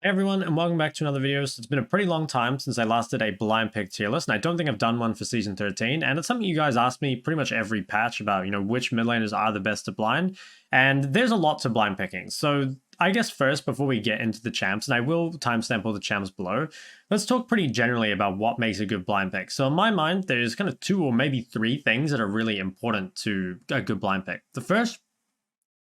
Hey everyone, and welcome back to another video. So it's been a pretty long time since I last did a blind pick tier list, and I don't think I've done one for season 13. And it's something you guys ask me pretty much every patch about, which mid laners are the best to blind. And there's a lot to blind picking. So I guess first, before we get into the champs, and I will timestamp all the champs below, let's talk pretty generally about what makes a good blind pick. So in my mind, there's kind of two or maybe three things that are really important to a good blind pick. The first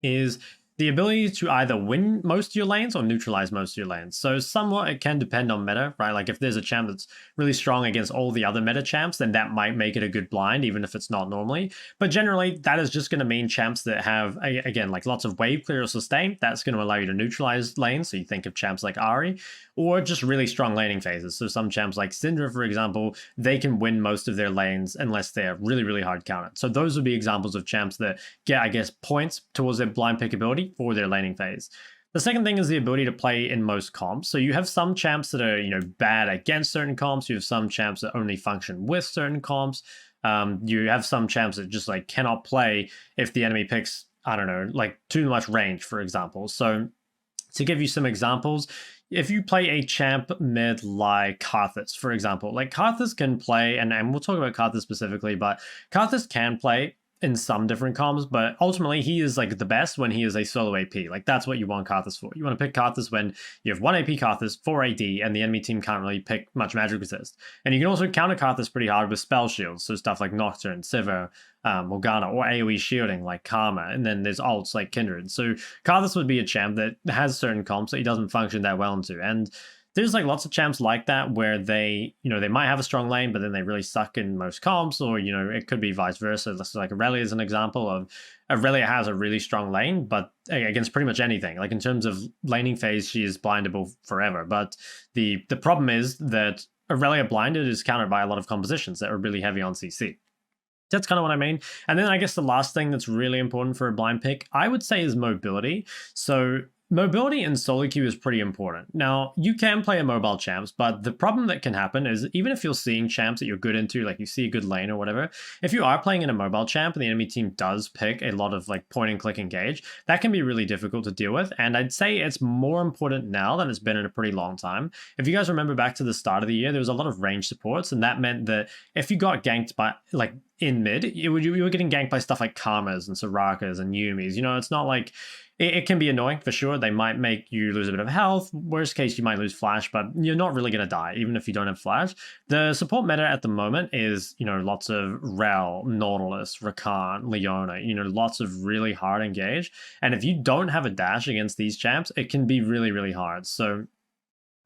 is the ability to either win most of your lanes or neutralize most of your lanes. So somewhat it can depend on meta, right? Like if there's a champ that's really strong against all the other meta champs, then that might make it a good blind, even if it's not normally. But generally, that is just going to mean champs that have, again, like lots of wave clear or sustain. That's going to allow you to neutralize lanes. So you think of champs like Ahri, or just really strong laning phases. So some champs like Syndra, for example, they can win most of their lanes unless they're really, really hard counted. So those would be examples of champs that get, I guess, points towards their blind pick ability for their laning phase. The second thing is the ability to play in most comps. So you have some champs that are, bad against certain comps. You have some champs that only function with certain comps. You have some champs that just like cannot play if the enemy picks, I don't know, like too much range, for example. So to give you some examples, if you play a champ mid like Karthus, for example, like Karthus can play, and we'll talk about Karthus specifically, but Karthus can play in some different comps, but ultimately he is like the best when he is a solo AP. Like that's what you want Karthus for. You want to pick Karthus when you have 1 AP Karthus, 4 AD, and the enemy team can't really pick much magic resist. And you can also counter Karthus pretty hard with spell shields, so stuff like Nocturne, Sivir, Morgana, or AoE shielding like Karma, and then there's ults like Kindred. So Karthus would be a champ that has certain comps that he doesn't function that well into, and there's like lots of champs like that where they, they might have a strong lane, but then they really suck in most comps, or, it could be vice versa. That's like Irelia is an example of Irelia has a really strong lane, but against pretty much anything. Like in terms of laning phase, she is blindable forever. But the problem is that Irelia blinded is countered by a lot of compositions that are really heavy on CC. That's kind of what I mean. And then I guess the last thing that's really important for a blind pick, I would say, is mobility. So mobility in solo queue is pretty important. Now, you can play a mobile champs, but the problem that can happen is even if you're seeing champs that you're good into, like you see a good lane or whatever, if you are playing in a mobile champ and the enemy team does pick a lot of like point and click engage, that can be really difficult to deal with. And I'd say it's more important now than it's been in a pretty long time. If you guys remember back to the start of the year, there was a lot of range supports, and that meant that if you got ganked by like in mid, you were getting ganked by stuff like Karmas and Sorakas and Yumis. It's not like it can be annoying for sure. They might make you lose a bit of health. Worst case, you might lose flash, but you're not really going to die, even if you don't have flash. The support meta at the moment is, lots of Rel, Nautilus, Rakan, Leona, lots of really hard engage. And if you don't have a dash against these champs, it can be really, really hard. So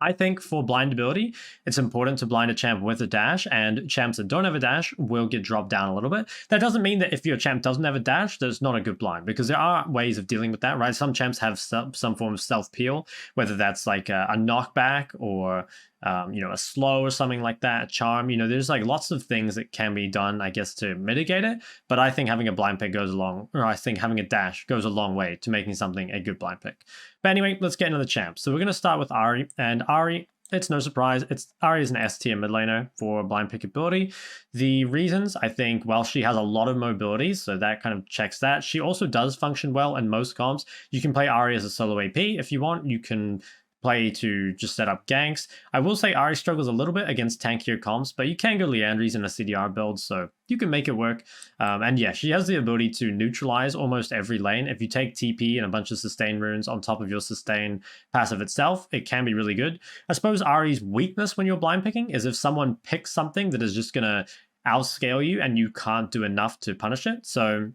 I think for blind ability, it's important to blind a champ with a dash, and champs that don't have a dash will get dropped down a little bit. That doesn't mean that if your champ doesn't have a dash, there's not a good blind, because there are ways of dealing with that, right? Some champs have some form of self-peel, whether that's like a knockback or a slow or something like that, a charm. There's like lots of things that can be done, I guess, to mitigate it. But I think having a blind pick I think having a dash goes a long way to making something a good blind pick. But anyway, let's get into the champs. So we're going to start with Ahri, and Ahri, it's no surprise, Ahri is an S tier mid laner for blind pick ability. The reasons, I think, well, she has a lot of mobility, so that kind of checks that. She also does function well in most comps. You can play Ahri as a solo AP if you want. You can play to just set up ganks. I will say Ahri struggles a little bit against tankier comps, but you can go Liandry's in a CDR build, so you can make it work. And yeah, she has the ability to neutralize almost every lane. If you take TP and a bunch of sustain runes on top of your sustain passive itself, it can be really good. I suppose Ahri's weakness when you're blind picking is if someone picks something that is just going to outscale you and you can't do enough to punish it. So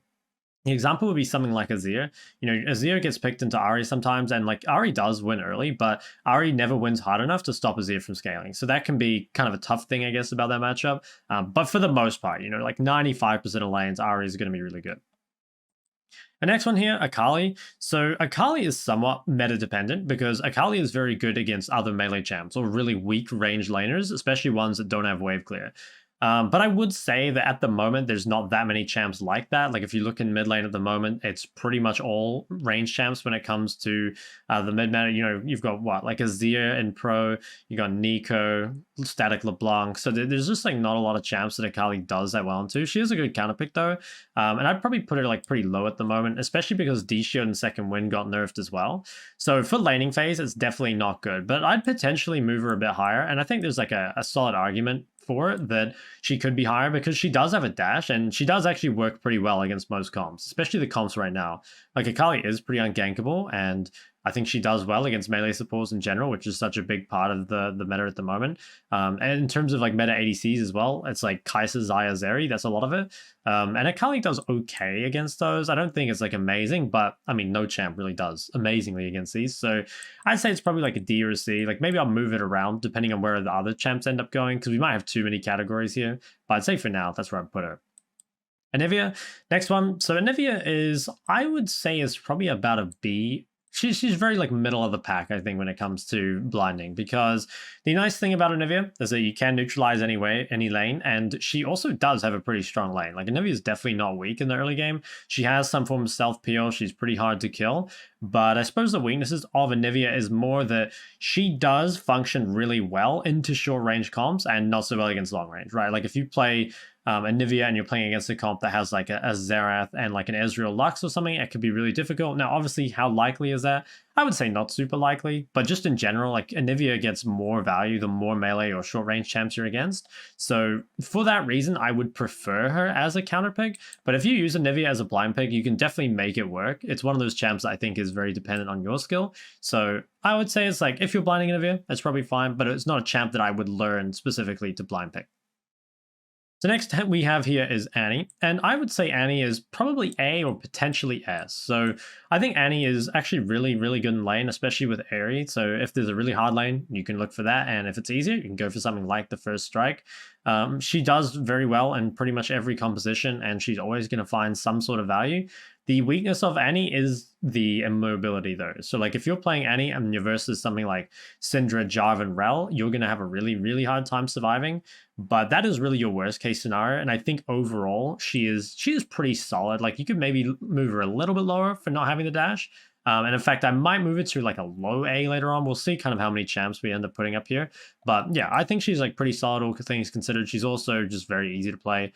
the example would be something like Azir. Azir gets picked into Ahri sometimes, and like Ahri does win early, but Ahri never wins hard enough to stop Azir from scaling. So that can be kind of a tough thing, I guess, about that matchup. But for the most part, like 95% of lanes, Ahri is going to be really good. The next one here, Akali. So Akali is somewhat meta dependent because Akali is very good against other melee champs or really weak range laners, especially ones that don't have wave clear. But I would say that at the moment, there's not that many champs like that. Like if you look in mid lane at the moment, it's pretty much all range champs when it comes to the mid meta. You know, you've got what, like Azir in pro, you got Neeko, static LeBlanc. So there's just like not a lot of champs that Akali does that well into. She is a good counter pick though. And I'd probably put her like pretty low at the moment, especially because D-Shield and second wind got nerfed as well. So for laning phase, it's definitely not good, but I'd potentially move her a bit higher. And I think there's like a solid argument for it that she could be higher because she does have a dash and she does actually work pretty well against most comps, especially the comps right now. Like Akali is pretty ungankable, and I think she does well against melee supports in general, which is such a big part of the meta at the moment. And in terms of like meta ADCs as well, it's like Kai'Sa, Xayah, Zeri, that's a lot of it. And Akali does okay against those. I don't think it's like amazing, but I mean, no champ really does amazingly against these. So I'd say it's probably like a D or a C. Like maybe I'll move it around depending on where the other champs end up going, because we might have too many categories here. But I'd say for now, that's where I'd put her. Anivia, next one. So Anivia is, I would say, is probably about a B. She's very like middle of the pack, I think, when it comes to blinding, because the nice thing about Anivia is that you can neutralize any lane, and she also does have a pretty strong lane. Like Anivia is definitely not weak in the early game. She has some form of stealth peel. She's pretty hard to kill, but I suppose the weaknesses of Anivia is more that she does function really well into short range comps and not so well against long range, right? Like if you play Anivia and you're playing against a comp that has like a Xerath and like an Ezreal Lux or something, it could be really difficult. Now, obviously, how likely is that? I would say not super likely, but just in general, like Anivia gets more value the more melee or short range champs you're against. So for that reason, I would prefer her as a counter pick. But if you use Anivia as a blind pick, you can definitely make it work. It's one of those champs that I think is very dependent on your skill. So I would say it's like, if you're blinding Anivia, it's probably fine, but it's not a champ that I would learn specifically to blind pick. So next we have here is Annie, and I would say Annie is probably A or potentially S. So I think Annie is actually really, really good in lane, especially with Ahri. So if there's a really hard lane, you can look for that, and if it's easier, you can go for something like the first strike. She does very well in pretty much every composition, and she's always going to find some sort of value. The weakness of Annie is the immobility though. So like if you're playing Annie and you're versus something like Syndra, Jarvan, Rel, you're going to have a really, really hard time surviving. But that is really your worst case scenario. And I think overall she is pretty solid. Like you could maybe move her a little bit lower for not having the dash. And in fact, I might move it to like a low A later on. We'll see kind of how many champs we end up putting up here. But yeah, I think she's like pretty solid, all things considered. She's also just very easy to play,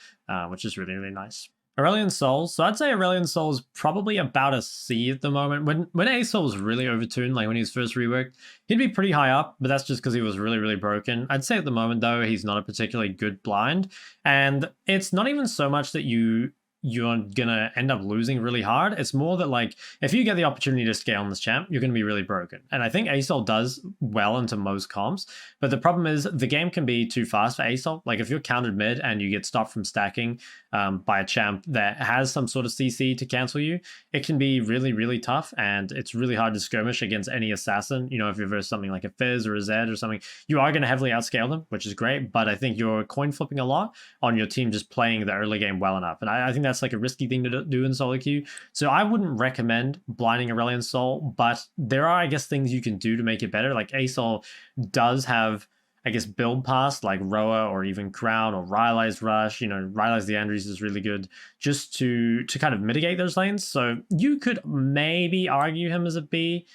which is really, really nice. Aurelion Sol. So I'd say Aurelion Sol is probably about a C at the moment. When A Sol was really overtuned, like when he was first reworked, he'd be pretty high up, but that's just because he was really, really broken. I'd say at the moment, though, he's not a particularly good blind. And it's not even so much that you're gonna end up losing really hard. It's more that like if you get the opportunity to scale on this champ, you're gonna be really broken. And I think ASOL does well into most comps, but the problem is the game can be too fast for ASOL. Like if you're countered mid and you get stopped from stacking by a champ that has some sort of CC to cancel you, it can be really, really tough, and it's really hard to skirmish against any assassin. You know, if you're versus something like a Fizz or a Zed or something, you are going to heavily outscale them, which is great, but I think you're coin flipping a lot on your team just playing the early game well enough. And I think that's like a risky thing to do in solo queue. So I wouldn't recommend blinding Aurelion Sol, but there are, I guess, things you can do to make it better. Like ASOL does have, I guess, build pass like Roa or even Crown or Rylai's Rush. You know, Rylai's the Andrews is really good just to kind of mitigate those lanes. So you could maybe argue him as a B.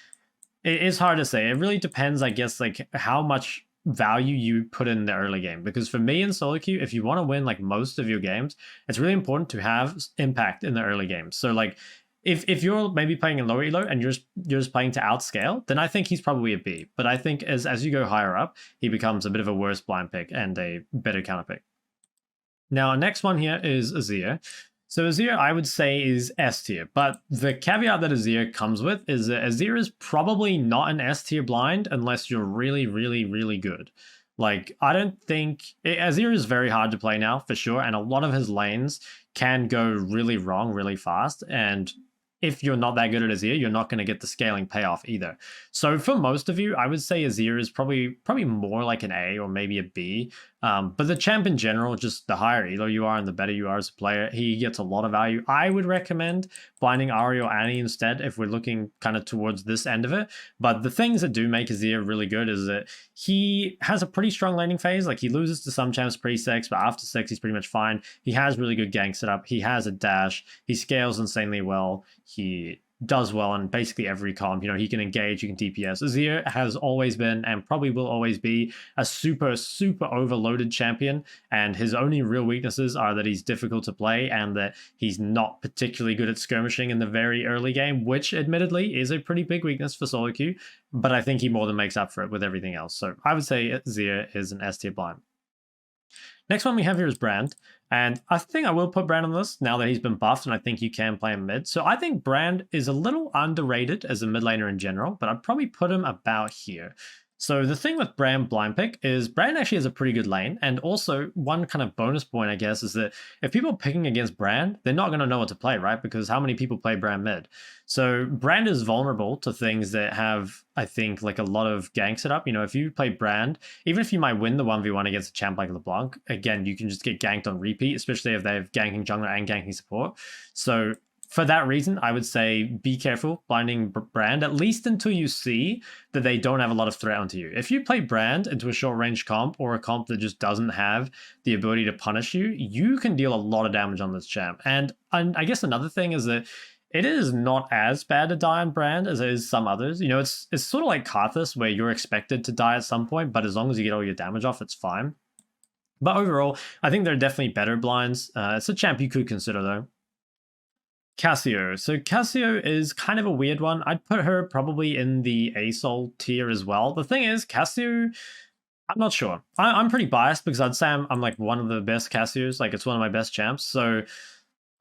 It is hard to say. It really depends, I guess, like how much value you put in the early game. Because for me in solo queue, if you want to win like most of your games, it's really important to have impact in the early game. So like if you're maybe playing in lower elo and you're just playing to outscale, then I think he's probably a B. But I think as you go higher up, he becomes a bit of a worse blind pick and a better counter pick. Now, next one here is Azir. So Azir, I would say, is S tier, but the caveat that Azir comes with is that Azir is probably not an S tier blind unless you're really, really, really good. Like, I don't think... Azir is very hard to play now, for sure, and a lot of his lanes can go really wrong really fast, and if you're not that good at Azir, you're not going to get the scaling payoff either. So for most of you, I would say Azir is probably more like an A or maybe a B. But the champ in general, just the higher elo you are and the better you are as a player, he gets a lot of value. I would recommend blinding Ahri or Annie instead if we're looking kind of towards this end of it. But the things that do make Azir really good is that he has a pretty strong laning phase. Like, he loses to some champs pre-sex, but after sex he's pretty much fine. He has really good gank setup. He has a dash. He scales insanely well. He does well on basically every comp. You know, he can engage, he can DPS. Azir has always been and probably will always be a super overloaded champion, and his only real weaknesses are that he's difficult to play and that he's not particularly good at skirmishing in the very early game, which admittedly is a pretty big weakness for solo queue, but I think he more than makes up for it with everything else. So I would say Azir is an S tier blind. Next one we have here is Brand, and I think I will put Brand on the list now that he's been buffed, and I think you can play him mid. So I think Brand is a little underrated as a mid laner in general, but I'd probably put him about here. So the thing with Brand blind pick is Brand actually has a pretty good lane, and also one kind of bonus point, I guess, is that if people are picking against Brand, they're not going to know what to play, right? Because how many people play Brand mid? So Brand is vulnerable to things that have, I think, like a lot of gank setup. You know, if you play Brand, even if you might win the 1v1 against a champ like LeBlanc, again, you can just get ganked on repeat, especially if they have ganking jungler and ganking support. So for that reason, I would say be careful blinding Brand, at least until you see that they don't have a lot of threat onto you. If you play Brand into a short range comp or a comp that just doesn't have the ability to punish you, you can deal a lot of damage on this champ. And I guess another thing is that it is not as bad to die on Brand as it is some others. You know, it's sort of like Karthus, where you're expected to die at some point, but as long as you get all your damage off, it's fine. But overall, I think there are definitely better blinds. It's a champ you could consider, though. Cassio. So Cassio is kind of a weird one. I'd put her probably in the ASOL tier as well. The thing is, Cassio, I'm not sure. I'm pretty biased because I'd say I'm like one of the best Cassios. Like, it's one of my best champs. So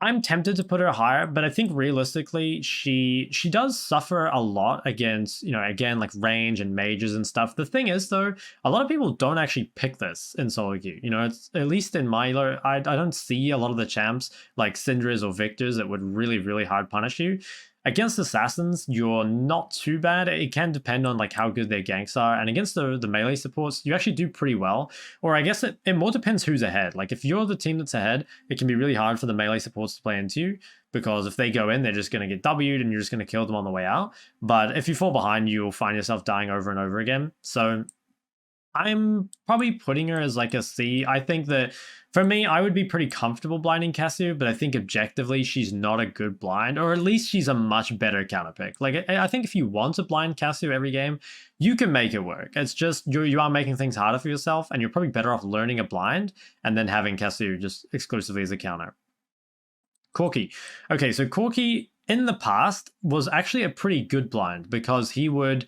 I'm tempted to put her higher, but I think realistically, she does suffer a lot against, you know, again, like range and mages and stuff. The thing is, though, a lot of people don't actually pick this in solo queue. You know, it's at least in my elo, I don't see a lot of the champs like Syndra's or Victor's that would really hard punish you. Against assassins, you're not too bad. It can depend on like how good their ganks are. And against the melee supports, you actually do pretty well. Or I guess it more depends who's ahead. Like, if you're the team that's ahead, it can be really hard for the melee supports to play into you, because if they go in, they're just going to get W'd and you're just going to kill them on the way out. But if you fall behind, you'll find yourself dying over and over again. So I'm probably putting her as like a C. I think that for me, I would be pretty comfortable blinding Cassio, but I think objectively she's not a good blind, or at least she's a much better counter pick. Like, I think if you want to blind Cassio every game, you can make it work. It's just you are making things harder for yourself, and you're probably better off learning a blind and then having Cassio just exclusively as a counter. Corki. Okay, so Corki in the past was actually a pretty good blind because he would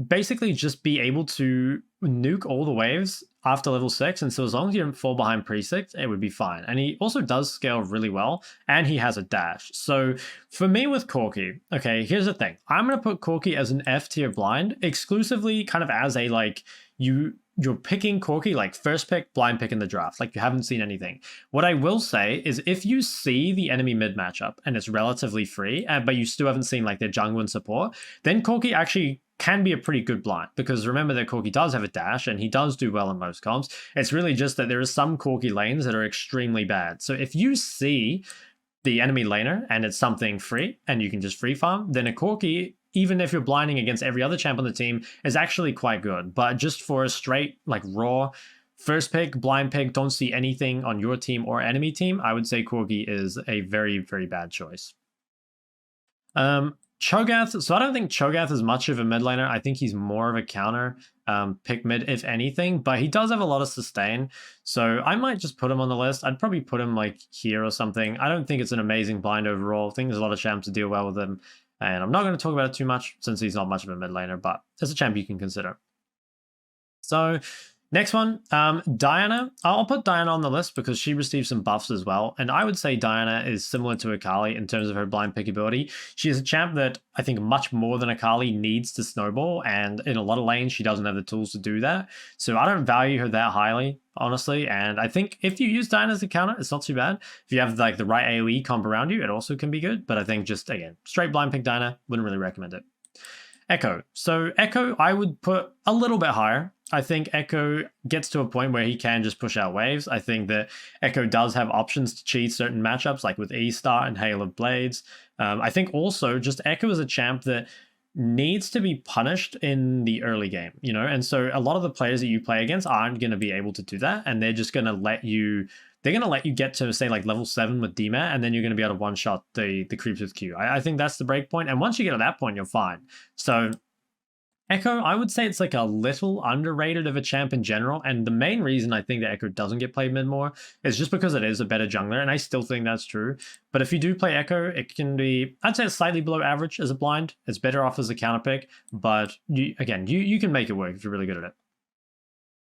basically just be able to nuke all the waves after level 6, and so as long as you don't fall behind pre-6, it would be fine. And he also does scale really well, and he has a dash. So for me with Corki, okay, here's the thing. I'm going to put Corki as an F tier blind, exclusively kind of as a, like, you're picking Corki like first pick, blind pick in the draft. Like, you haven't seen anything. What I will say is if you see the enemy mid matchup and it's relatively free, but you still haven't seen like their jungle and support, then Corki actually can be a pretty good blind, because remember that Corki does have a dash and he does do well in most comps. It's really just that there are some Corki lanes that are extremely bad. So if you see the enemy laner and it's something free and you can just free farm, then a Corki, even if you're blinding against every other champ on the team, is actually quite good. But just for a straight, like, raw first pick, blind pick, don't see anything on your team or enemy team, I would say Corki is a very bad choice. Cho'Gath, so I don't think Cho'Gath is much of a mid laner. I think he's more of a counter pick mid, if anything, but he does have a lot of sustain, so I might just put him on the list. I'd probably put him like here or something. I don't think it's an amazing blind overall. I think there's a lot of champs to deal well with him, and I'm not going to talk about it too much since he's not much of a mid laner, but as a champ you can consider. So next one, Diana. I'll put Diana on the list because she received some buffs as well. And I would say Diana is similar to Akali in terms of her blind pick ability. She is a champ that I think much more than Akali needs to snowball. And in a lot of lanes, she doesn't have the tools to do that. So I don't value her that highly, honestly. And I think if you use Diana as a counter, it's not too bad. If you have like the right AoE comp around you, it also can be good. But I think just, again, straight blind pick Diana, wouldn't really recommend it. Ekko. So Ekko, I would put a little bit higher. I think Ekko gets to a point where he can just push out waves. I think that Ekko does have options to cheat certain matchups, like with E-Star and Hail of Blades. I think also just Ekko is a champ that needs to be punished in the early game, you know? And so a lot of the players that you play against aren't going to be able to do that, and they're just going to let you... They're going to let you get to, say, like level 7 with DMAT, and then you're going to be able to one-shot the creeps with Q. I think that's the break point, and once you get to that point, you're fine. So Ekko, I would say it's like a little underrated of a champ in general, and the main reason I think that Ekko doesn't get played mid more is just because it is a better jungler, and I still think that's true. But if you do play Ekko, it can be, I'd say it's slightly below average as a blind. It's better off as a counter pick, but you can make it work if you're really good at it.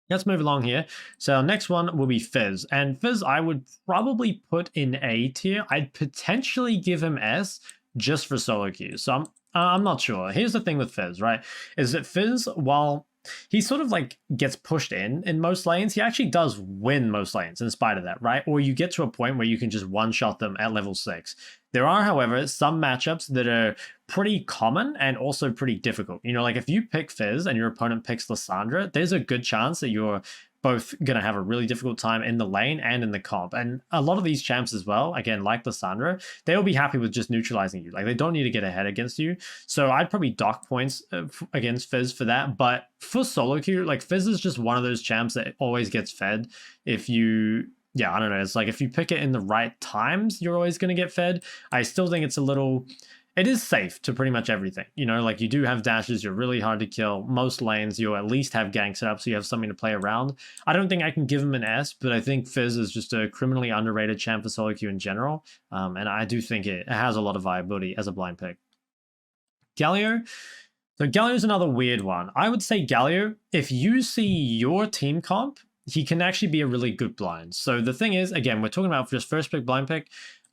Let's move along here. So our next one will be Fizz. And Fizz, I would probably put in A tier. I'd potentially give him S just for solo queues. So I'm not sure. Here's the thing with Fizz, right? Is that Fizz, while he sort of like gets pushed in most lanes, he actually does win most lanes in spite of that, right? Or you get to a point where you can just one-shot them at level 6. There are, however, some matchups that are pretty common and also pretty difficult. You know, like if you pick Fizz and your opponent picks Lissandra, there's a good chance that you're both going to have a really difficult time in the lane and in the comp. And a lot of these champs as well, again, like Lissandra, they'll be happy with just neutralizing you. Like they don't need to get ahead against you. So I'd probably dock points against Fizz for that. But for solo queue, like Fizz is just one of those champs that always gets fed if you... Yeah, I don't know. It's like if you pick it in the right times, you're always going to get fed. I still think it's a little... It is safe to pretty much everything. You know, like you do have dashes, you're really hard to kill. Most lanes, you'll at least have gank set up so you have something to play around. I don't think I can give him an S, but I think Fizz is just a criminally underrated champ for solo queue in general. And I do think it has a lot of viability as a blind pick. Galio. So Galio is another weird one. I would say Galio, if you see your team comp, he can actually be a really good blind. So the thing is, again, we're talking about just first pick, blind pick.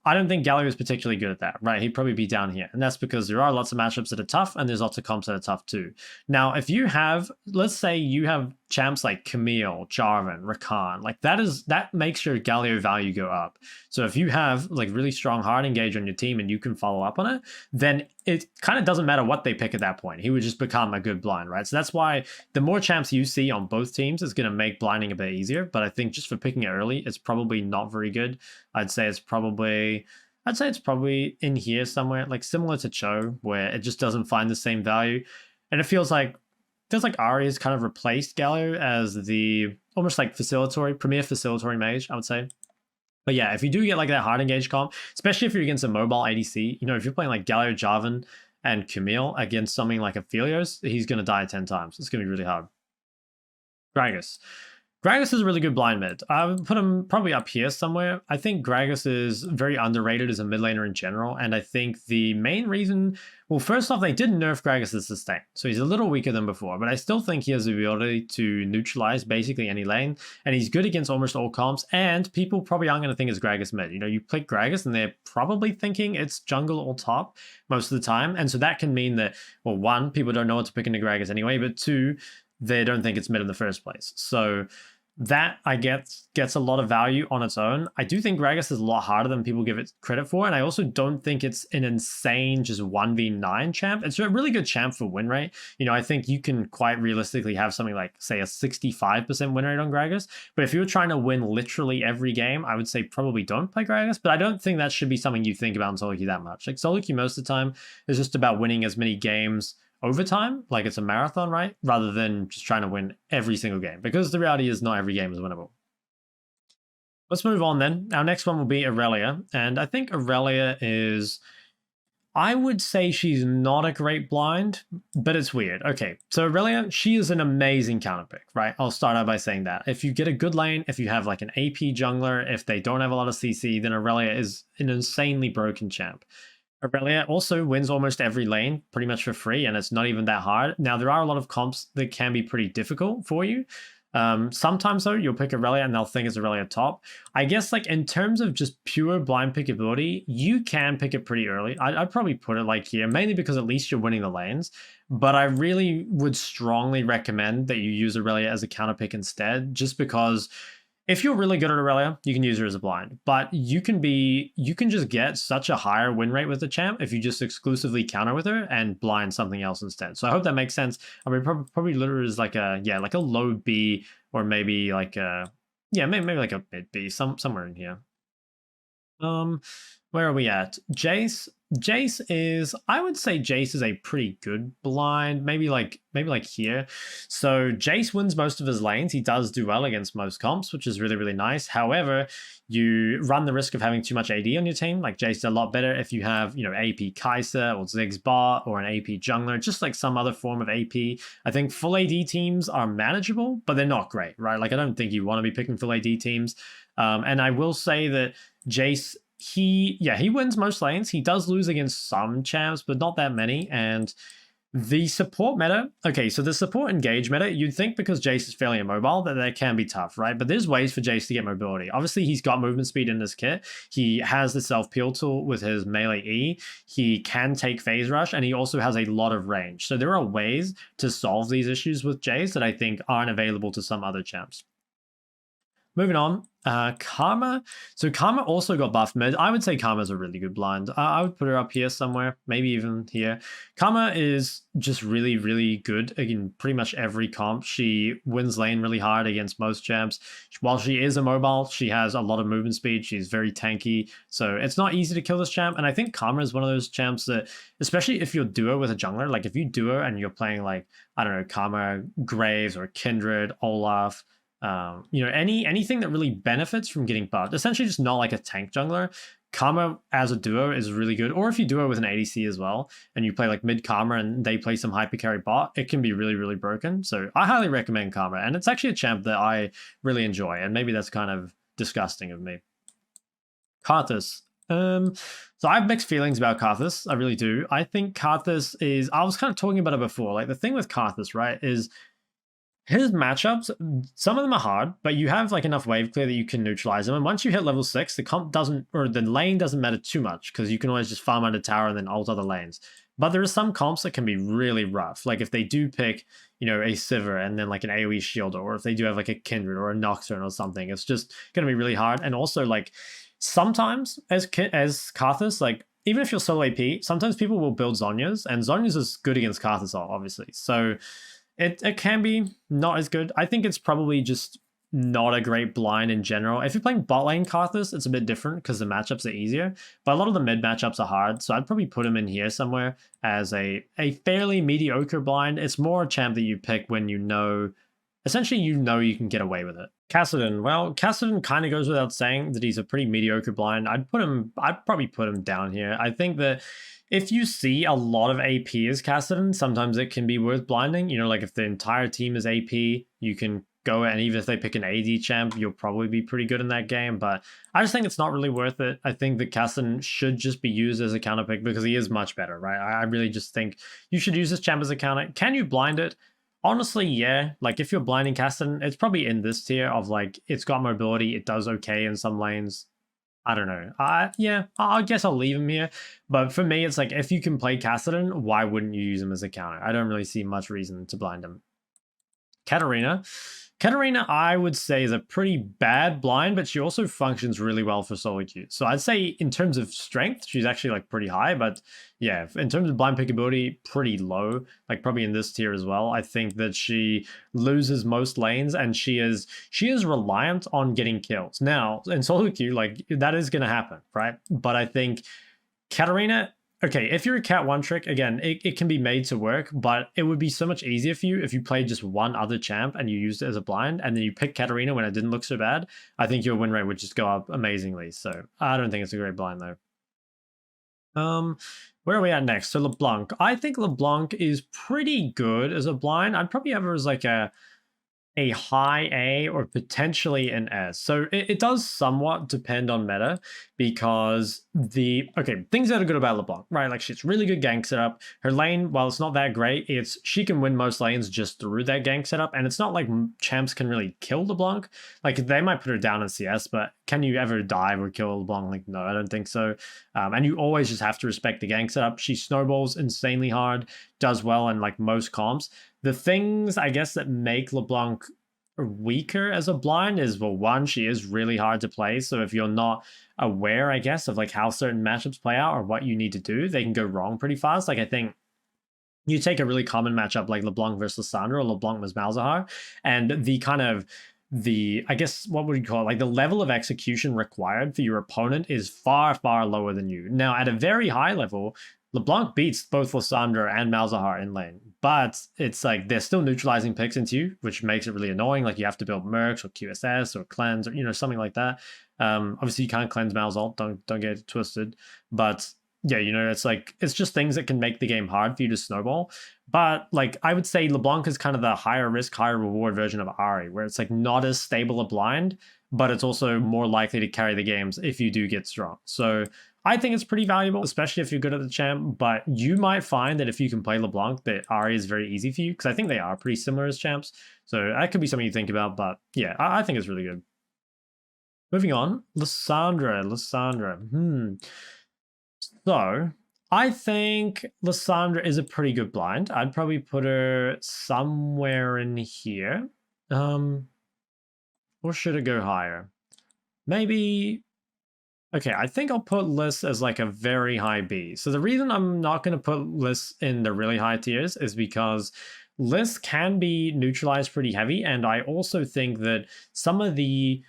I don't think Galio is particularly good at that, right? He'd probably be down here. And that's because there are lots of matchups that are tough and there's lots of comps that are tough too. Now, if you have, let's say you have champs like Camille, Jarvan, Rakan, like that makes your Galio value go up. So if you have like really strong hard engage on your team and you can follow up on it, then it kind of doesn't matter what they pick at that point. He would just become a good blind, right? So that's why the more champs you see on both teams is going to make blinding a bit easier. But I think just for picking it early, it's probably not very good. I'd say it's probably in here somewhere, like similar to Cho, where it just doesn't find the same value. And it feels like Ahri has kind of replaced Galio as the almost like premier facilitatory mage, I would say. But yeah, if you do get like that hard engage comp, especially if you're against a mobile ADC, you know, if you're playing like Galio, Jarvan, and Camille against something like Aphelios, he's going to die 10 times. It's going to be really hard. Gragas. Gragas is a really good blind mid. I would put him probably up here somewhere. I think Gragas is very underrated as a mid laner in general, and I think the main reason... Well, first off, they did nerf Gragas' sustain, so he's a little weaker than before, but I still think he has the ability to neutralize basically any lane, and he's good against almost all comps, and people probably aren't going to think it's Gragas mid. You know, you pick Gragas, and they're probably thinking it's jungle or top most of the time, and so that can mean that, well, one, people don't know what to pick into Gragas anyway, but two, they don't think it's mid in the first place. So that, I guess, gets a lot of value on its own. I do think Gragas is a lot harder than people give it credit for, and I also don't think it's an insane just 1v9 champ. It's a really good champ for win rate. You know, I think you can quite realistically have something like, say, a 65% win rate on Gragas, but if you're trying to win literally every game, I would say probably don't play Gragas, but I don't think that should be something you think about in solo queue that much. Like, solo queue most of the time is just about winning as many games overtime, like it's a marathon, right? Rather than just trying to win every single game, because the reality is not every game is winnable. Let's move on then. Our next one will be Irelia, and I think Irelia is... I would say she's not a great blind, but it's weird. Okay, so Irelia, she is an amazing counter pick, right? I'll start out by saying that. If you get a good lane, if you have like an AP jungler, if they don't have a lot of CC, then Irelia is an insanely broken champ. Aurelia also wins almost every lane pretty much for free, and it's not even that hard. Now, there are a lot of comps that can be pretty difficult for you. Sometimes, though, you'll pick Aurelia and they'll think it's Aurelia top. I guess, like, in terms of just pure blind pick ability, you can pick it pretty early. I'd probably put it, like, here, mainly because at least you're winning the lanes. But I really would strongly recommend that you use Aurelia as a counter pick instead, just because if you're really good at Aurelia, you can use her as a blind, but you can just get such a higher win rate with the champ if you just exclusively counter with her and blind something else instead. So I hope that makes sense. I mean, probably Lulu is like a, yeah, like a low B, or maybe like a, yeah, maybe like a mid B, somewhere in here. Where are we at? Jayce. Jayce is, I would say Jayce is a pretty good blind, maybe like here. So Jayce wins most of his lanes. He does do well against most comps, which is really, really nice. However, you run the risk of having too much AD on your team. Like Jayce is a lot better if you have, AP Kai'Sa or Ziggs bot or an AP jungler, just like some other form of AP. I think full AD teams are manageable, but they're not great, right? Like I don't think you want to be picking full AD teams. And I will say that Jayce, he wins most lanes. He does lose against some champs, but not that many. And the support meta, okay, so the support engage meta, you'd think because Jayce is fairly immobile that can be tough, right? But there's ways for Jayce to get mobility. Obviously, he's got movement speed in this kit. He has the self-peel tool with his melee E. He can take phase rush, and he also has a lot of range. So there are ways to solve these issues with Jayce that I think aren't available to some other champs. Moving on, Karma. So Karma also got buffed mid. I would say Karma's a really good blind. I would put her up here somewhere, maybe even here. Karma is just really, really good in pretty much every comp. She wins lane really hard against most champs. While she is immobile, she has a lot of movement speed. She's very tanky. So it's not easy to kill this champ. And I think Karma is one of those champs that, especially if you're duo with a jungler, like if you duo and you're playing like, I don't know, Karma, Graves, or Kindred, Olaf, anything that really benefits from getting buffed, essentially just not like a tank jungler. Karma as a duo is really good. Or if you duo with an ADC as well, and you play like mid Karma and they play some hyper carry bot, it can be really, really broken. So I highly recommend Karma, and it's actually a champ that I really enjoy, and maybe that's kind of disgusting of me. Karthus. So I have mixed feelings about Karthus. I really do. I think Karthus is, I was kind of talking about it before, like the thing with Karthus, right, is his matchups, some of them are hard, but you have like enough wave clear that you can neutralize them. And once you hit level 6, the comp doesn't, or the lane doesn't matter too much, because you can always just farm under tower and then ult other lanes. But there are some comps that can be really rough. Like if they do pick, a Sivir and then like an AoE shielder, or if they do have like a Kindred or a Nocturne or something, it's just going to be really hard. And also like sometimes as Karthus, like even if you're solo AP, sometimes people will build Zhonya's, and Zhonya's is good against Karthus, obviously. So it can be not as good. I think it's probably just not a great blind in general. If you're playing bot lane Karthus, it's a bit different because the matchups are easier, but a lot of the mid matchups are hard, so I'd probably put him in here somewhere as a fairly mediocre blind. It's more a champ that you pick when essentially you can get away with it. Kassadin. Well, Kassadin kind of goes without saying that he's a pretty mediocre blind. I'd probably put him down here. I think that if you see a lot of AP as Kassadin, sometimes it can be worth blinding. Like if the entire team is AP, you can go, and even if they pick an AD champ, you'll probably be pretty good in that game. But I just think it's not really worth it. I think that Kassadin should just be used as a counter pick because he is much better, right? I really just think you should use this champ as a counter. Can you blind it? Honestly, yeah. Like if you're blinding Kassadin, it's probably in this tier of like, it's got mobility, it does okay in some lanes. I don't know. I guess I'll leave him here. But for me, it's like, if you can play Kassadin, why wouldn't you use him as a counter? I don't really see much reason to blind him. Katarina. Katarina, I would say, is a pretty bad blind, but she also functions really well for solo queue. So I'd say in terms of strength, she's actually like pretty high, but yeah, in terms of blind pickability, pretty low, like probably in this tier as well. I think that she loses most lanes, and she is reliant on getting kills. Now, in solo queue, like that is going to happen, right? But I think Katarina, okay, if you're a Cat 1 trick, again, it can be made to work, but it would be so much easier for you if you played just one other champ and you used it as a blind, and then you pick Katarina when it didn't look so bad. I think your win rate would just go up amazingly. So I don't think it's a great blind though. Where are we at next? So LeBlanc. I think LeBlanc is pretty good as a blind. I'd probably have her as like a high A or potentially an S. So it does somewhat depend on meta, because things that are good about LeBlanc, right? Like she's really good gank setup. Her lane, while it's not that great, she can win most lanes just through that gank setup. And it's not like champs can really kill LeBlanc. Like they might put her down in CS, but can you ever dive or kill LeBlanc? Like, no, I don't think so. And you always just have to respect the gank setup. She snowballs insanely hard, does well in like most comps. The things, I guess, that make LeBlanc weaker as a blind is, well, one, she is really hard to play. So if you're not aware, I guess, of like how certain matchups play out or what you need to do, they can go wrong pretty fast. Like I think you take a really common matchup like LeBlanc versus Lissandra or LeBlanc versus Malzahar, and the kind of I guess, what would you call it? Like the level of execution required for your opponent is far, far lower than you. Now, at a very high level, LeBlanc beats both Lissandra and Malzahar in lane, but it's like they're still neutralizing picks into you, which makes it really annoying. Like you have to build Mercs or QSS or Cleanse or, something like that. Obviously you can't cleanse Malzahar, don't get it twisted, but yeah, it's just things that can make the game hard for you to snowball. But like I would say LeBlanc is kind of the higher risk, higher reward version of Ahri, where it's like not as stable a blind, but it's also more likely to carry the games if you do get strong. So I think it's pretty valuable, especially if you're good at the champ, but you might find that if you can play LeBlanc, that Ahri is very easy for you, because I think they are pretty similar as champs. So that could be something you think about, but yeah, I think it's really good. Moving on, Lissandra. So I think Lissandra is a pretty good blind. I'd probably put her somewhere in here. Or should it go higher? Maybe. Okay, I think I'll put Liss as like a very high B. So the reason I'm not going to put Liss in the really high tiers is because Liss can be neutralized pretty heavy, and I also think that some of the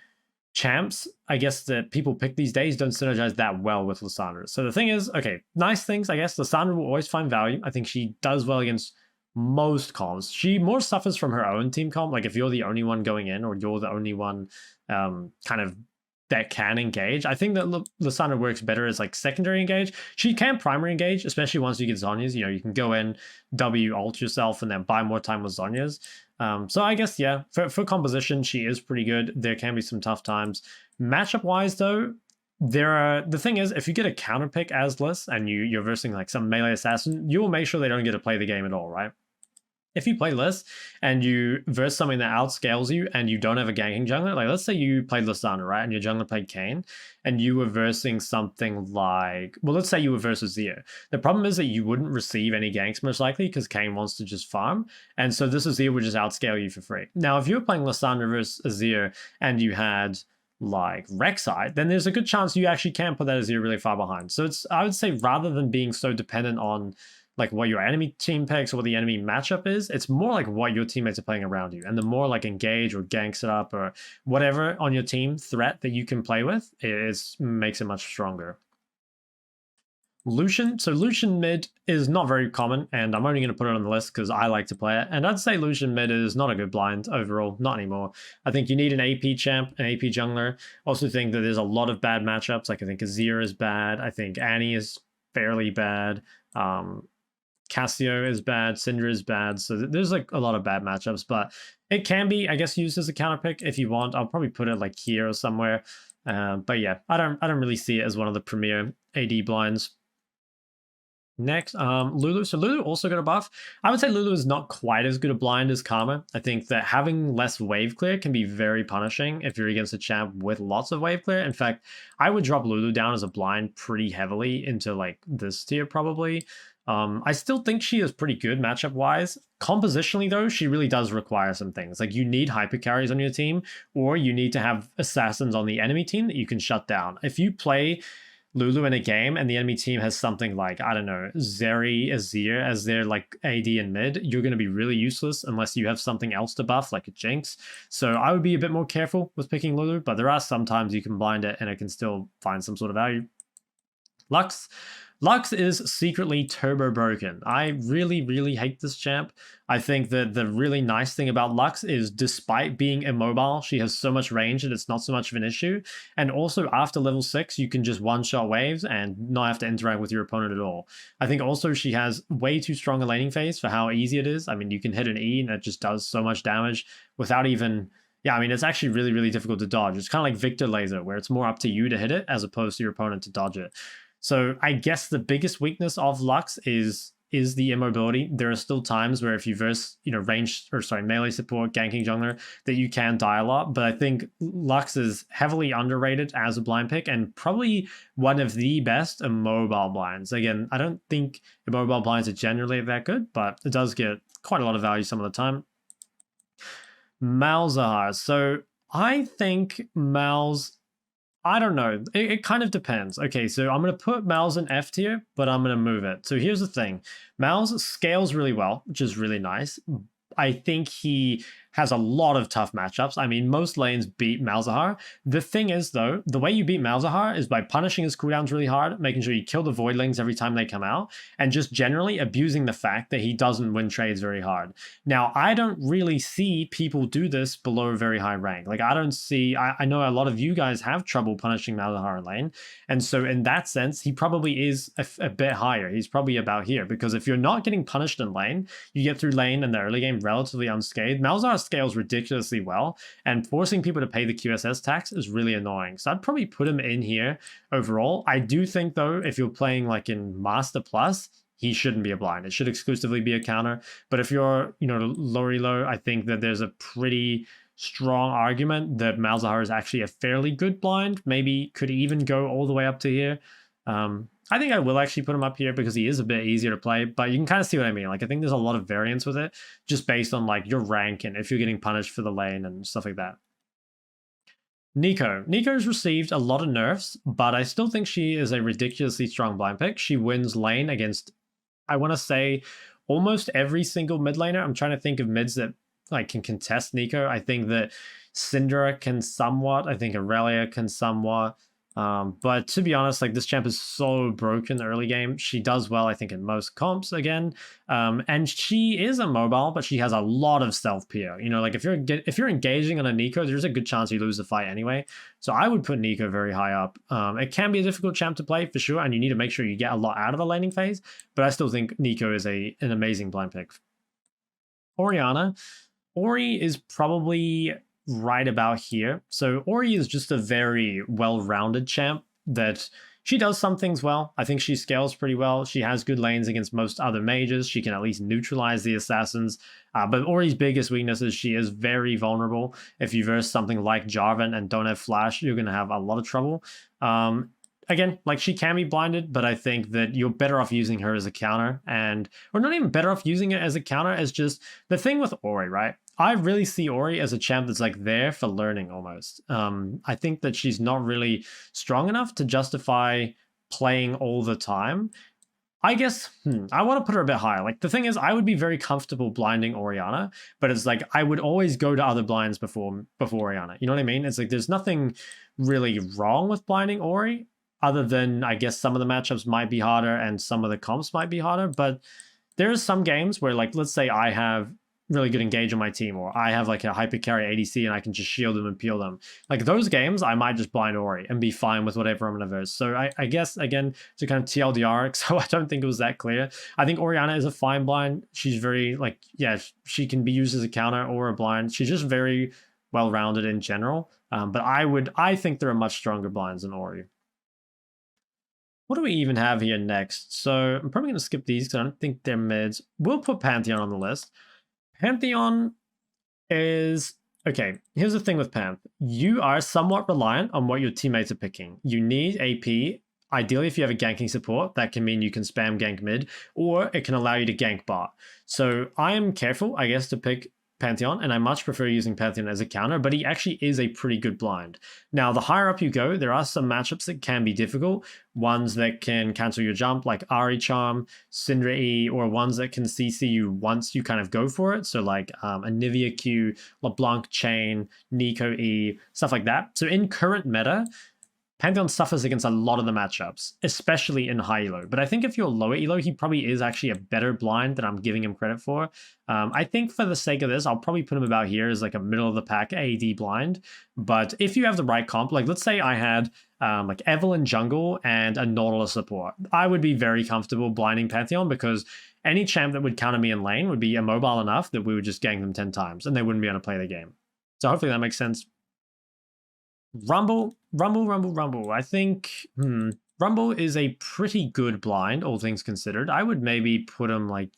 champs, I guess, that people pick these days don't synergize that well with Lissandra. So the thing is, okay, nice things, I guess. Lissandra will always find value. I think she does well against most comps. She more suffers from her own team comp. Like if you're the only one going in or you're the only one kind of that can engage, I think that Lissandra works better as like secondary engage. She can primary engage, especially once you get Zhonya's. You can go in, W ult yourself, and then buy more time with Zhonya's. So I guess, yeah, for composition, she is pretty good. There can be some tough times. Matchup wise, though, the thing is, if you get a counter pick as Liss and you're versing like some melee assassin, you will make sure they don't get to play the game at all, right? If you play Liss and you verse something that outscales you and you don't have a ganking jungler, like let's say you played Lissandra, right? And your jungler played Kayn and you were versing something like, well, let's say you were versus Azir. The problem is that you wouldn't receive any ganks most likely because Kayn wants to just farm. And so this Azir would just outscale you for free. Now, if you were playing Lissandra versus Azir and you had like Rek'Sai, then there's a good chance you actually can put that Azir really far behind. So I would say rather than being so dependent on like what your enemy team picks or what the enemy matchup is, it's more like what your teammates are playing around you. And the more like engage or gank setup or whatever on your team threat that you can play with, makes it much stronger. Lucian. So Lucian mid is not very common, and I'm only going to put it on the list because I like to play it. And I'd say Lucian mid is not a good blind overall, not anymore. I think you need an AP champ, an AP jungler. Also think that there's a lot of bad matchups. Like I think Azir is bad. I think Annie is fairly bad. Cassio is bad, Syndra is bad, so there's like a lot of bad matchups, but it can be, I guess, used as a counter pick if you want. I'll probably put it like here or somewhere, but yeah, I don't really see it as one of the premier AD blinds. Next, Lulu. So Lulu also got a buff. I would say Lulu is not quite as good a blind as Karma. I think that having less wave clear can be very punishing if you're against a champ with lots of wave clear. In fact, I would drop Lulu down as a blind pretty heavily into like this tier probably. I still think she is pretty good matchup wise. Compositionally though, she really does require some things. Like you need hyper carries on your team, or you need to have assassins on the enemy team that you can shut down. If you play Lulu in a game and the enemy team has something like, I don't know, Zeri, Azir as their like AD and mid, you're going to be really useless unless you have something else to buff like a Jinx. So I would be a bit more careful with picking Lulu, but there are some times you can blind it and it can still find some sort of value. Lux. Lux is secretly turbo broken. I really, really hate this champ. I think that the really nice thing about Lux is despite being immobile, she has so much range and it's not so much of an issue. And also after level 6, you can just one-shot waves and not have to interact with your opponent at all. I think also she has way too strong a laning phase for how easy it is. I mean, you can hit an E and it just does so much damage without even... Yeah, I mean, it's actually really, really difficult to dodge. It's kind of like Victor Laser, where it's more up to you to hit it as opposed to your opponent to dodge it. So I guess the biggest weakness of Lux is the immobility. There are still times where if you verse, melee support, ganking jungler, that you can die a lot. But I think Lux is heavily underrated as a blind pick and probably one of the best immobile blinds. Again, I don't think immobile blinds are generally that good, but it does get quite a lot of value some of the time. Malzahar. So I think Mal's, I don't know. It kind of depends. Okay, so I'm going to put Mal's in F tier, but I'm going to move it. So here's the thing. Mal's scales really well, which is really nice. I think he has a lot of tough matchups. I mean, most lanes beat Malzahar. The thing is, though, the way you beat Malzahar is by punishing his cooldowns really hard, making sure you kill the voidlings every time they come out, and just generally abusing the fact that he doesn't win trades very hard. Now, I don't really see people do this below very high rank. Like, I don't see, I know a lot of you guys have trouble punishing Malzahar in lane, and so in that sense, he probably is a bit higher. He's probably about here, because if you're not getting punished in lane, you get through lane in the early game relatively unscathed. Malzahar scales ridiculously well, and forcing people to pay the QSS tax is really annoying. So I'd probably put him in here overall. I do think, though, if you're playing like in Master Plus, he shouldn't be a blind. It should exclusively be a counter. But if you're, low, I think that there's a pretty strong argument that Malzahar is actually a fairly good blind. Maybe could even go all the way up to here. I think I will actually put him up here because he is a bit easier to play, but you can kind of see what I mean. Like, I think there's a lot of variance with it, just based on like your rank and if you're getting punished for the lane and stuff like that. Neeko. Neeko's received a lot of nerfs, but I still think she is a ridiculously strong blind pick. She wins lane against, I want to say, almost every single mid laner. I'm trying to think of mids that like can contest Neeko. I think that Syndra can somewhat. I think Irelia can somewhat. But to be honest, like this champ is so broken early game. She does well, I think, in most comps again. And she is a mobile, but she has a lot of stealth PO. Like if you're engaging on a Neeko, there's a good chance you lose the fight anyway. So I would put Neeko very high up. It can be a difficult champ to play for sure, and you need to make sure you get a lot out of the laning phase. But I still think Neeko is an amazing blind pick. Orianna. Ori is probably right about here. So Ori is just a very well-rounded champ that she does some things well. I think she scales pretty well. She has good lanes against most other mages. She can at least neutralize the assassins. But Ori's biggest weakness is she is very vulnerable. If you verse something like Jarvan and don't have flash, you're going to have a lot of trouble. Again, like she can be blinded, but I think that you're better off using her as a counter, or not even better off using it as a counter, as just the thing with Ori, right? I really see Ori as a champ that's like there for learning almost. I think that she's not really strong enough to justify playing all the time. I guess, I want to put her a bit higher. Like the thing is, I would be very comfortable blinding Orianna, but it's like I would always go to other blinds before Orianna. You know what I mean? It's like there's nothing really wrong with blinding Ori, other than I guess some of the matchups might be harder and some of the comps might be harder. But there's some games where, like, let's say I have really good engage on my team, or I have like a hyper carry ADC and I can just shield them and peel them. Like those games, I might just blind Ori and be fine with whatever I'm gonna verse. So I guess, again, to kind of TLDR, so I don't think it was that clear. I think Orianna is a fine blind. She's very, like, yeah, she can be used as a counter or a blind. She's just very well-rounded in general. But I think there are much stronger blinds than Ori. What do we even have here next? So I'm probably going to skip these because I don't think they're mids. We'll put Pantheon on the list. Pantheon is... Okay, here's the thing with Panth. You are somewhat reliant on what your teammates are picking. You need AP. Ideally, if you have a ganking support, that can mean you can spam gank mid, or it can allow you to gank bot. So I am careful, I guess, to pick Pantheon, and I much prefer using Pantheon as a counter, but he actually is a pretty good blind. Now, the higher up you go, there are some matchups that can be difficult, ones that can cancel your jump, like Ahri Charm, Syndra E, or ones that can CC you once you kind of go for it, so like Anivia Q, LeBlanc Chain, Neeko E, stuff like that. So in current meta, Pantheon suffers against a lot of the matchups, especially in high elo. But I think if you're lower elo, he probably is actually a better blind than I'm giving him credit for. I think for the sake of this, I'll probably put him about here as like a middle of the pack AD blind. But if you have the right comp, like let's say I had like Evelynn jungle and a Nautilus support, I would be very comfortable blinding Pantheon because any champ that would counter me in lane would be immobile enough that we would just gank them 10 times and they wouldn't be able to play the game. So hopefully that makes sense. Rumble. I think Rumble is a pretty good blind, all things considered. I would maybe put him like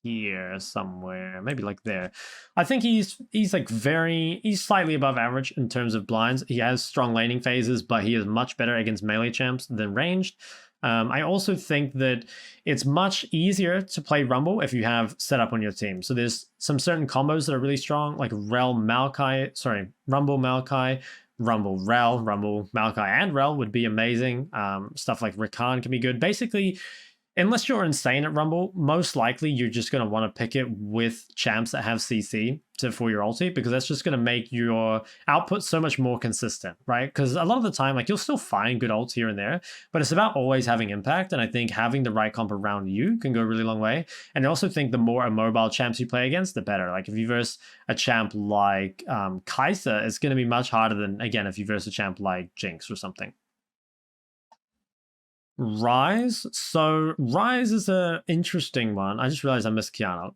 here somewhere, maybe like there. I think he's slightly above average in terms of blinds. He has strong laning phases, but he is much better against melee champs than ranged. I also think that it's much easier to play Rumble if you have setup on your team. So there's some certain combos that are really strong, like Rumble Maokai, Rumble Rel, Rumble Maokai, and Rel would be amazing. Stuff like Rakan can be good. Basically, unless you're insane at Rumble, most likely you're just going to want to pick it with champs that have CC for your ulti, because that's just going to make your output so much more consistent, right? Because a lot of the time, like, you'll still find good ults here and there, but it's about always having impact, and I think having the right comp around you can go a really long way. And I also think the more immobile champs you play against, the better. Like, if you verse a champ like Kai'Sa, it's going to be much harder than, again, if you verse a champ like Jinx or something. Ryze. So Ryze is an interesting one. I just realized I missed Qiyana.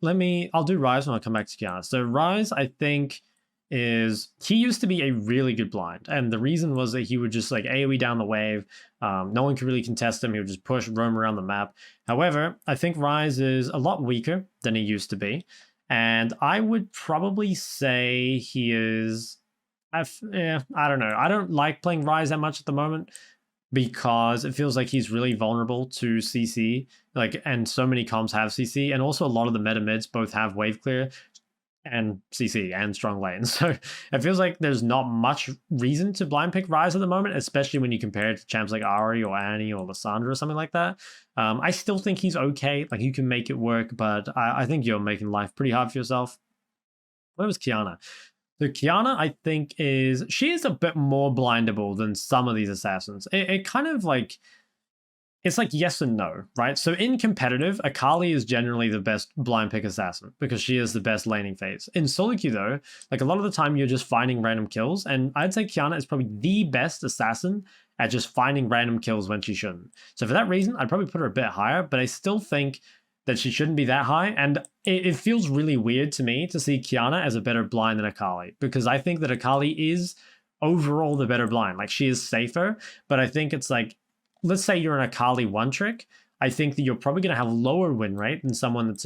I'll do Ryze when I come back to Qiyana. So Ryze, I think, he used to be a really good blind. And the reason was that he would just like AoE down the wave. No one could really contest him. He would just push, roam around the map. However, I think Ryze is a lot weaker than he used to be. And I would probably say he is, I don't know. I don't like playing Ryze that much at the moment, because it feels like he's really vulnerable to CC, and so many comps have CC, and also a lot of the meta mids both have wave clear and CC and strong lanes. So it feels like there's not much reason to blind pick Ryze at the moment, especially when you compare it to champs like Ahri or Annie or Lissandra or something like that. I still think he's okay. Like, you can make it work, but I think you're making life pretty hard for yourself. Where was Qiyana? So Qiyana, I think, she is a bit more blindable than some of these assassins. It kind of like, it's like yes and no, right? So in competitive, Akali is generally the best blind pick assassin because she is the best laning phase. In solo queue though, like, a lot of the time you're just finding random kills, and I'd say Qiyana is probably the best assassin at just finding random kills when she shouldn't. So for that reason, I'd probably put her a bit higher, but I still think that she shouldn't be that high. And it feels really weird to me to see Qiyana as a better blind than Akali, because I think that Akali is overall the better blind. Like, she is safer, but I think it's like, let's say you're an Akali one trick, I think that you're probably going to have lower win rate than someone that's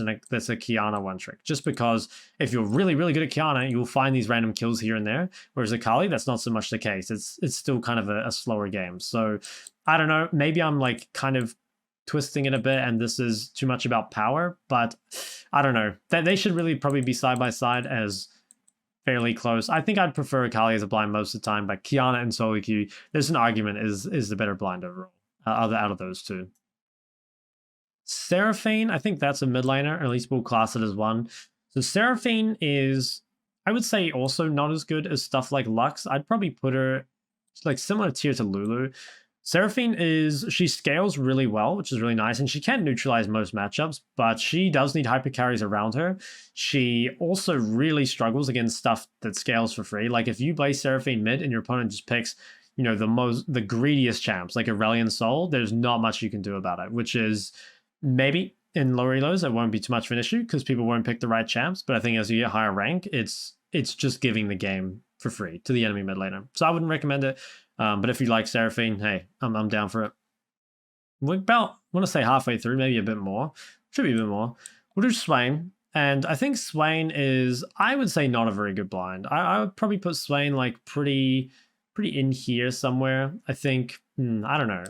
a Qiyana one trick, just because if you're really, really good at Qiyana, you'll find these random kills here and there. Whereas Akali, that's not so much the case. It's still kind of a slower game. So I don't know, maybe I'm like kind of twisting it a bit and this is too much about power, but I don't know. They should really probably be side by side as fairly close. I think I'd prefer Akali as a blind most of the time, but Qiyana and solo queue, there's an argument is the better blind overall out of those two. Seraphine, I think that's a mid laner, or at least we'll class it as one. So Seraphine is, I would say, also not as good as stuff like Lux. I'd probably put her like similar tier to Lulu. Seraphine she scales really well, which is really nice, and she can neutralize most matchups, but she does need hyper carries around her. She also really struggles against stuff that scales for free. Like, if you play Seraphine mid and your opponent just picks, the greediest champs, like Aurelion Sol, there's not much you can do about it, which is maybe in lower elos, it won't be too much of an issue because people won't pick the right champs, but I think as you get higher rank, it's just giving the game for free to the enemy mid laner. So I wouldn't recommend it. But if you like Seraphine, hey, I'm down for it. We're about, I want to say halfway through, maybe a bit more. Should be a bit more. We'll do Swain. And I think Swain is, I would say, not a very good blind. I would probably put Swain like pretty in here somewhere. I think, I don't know.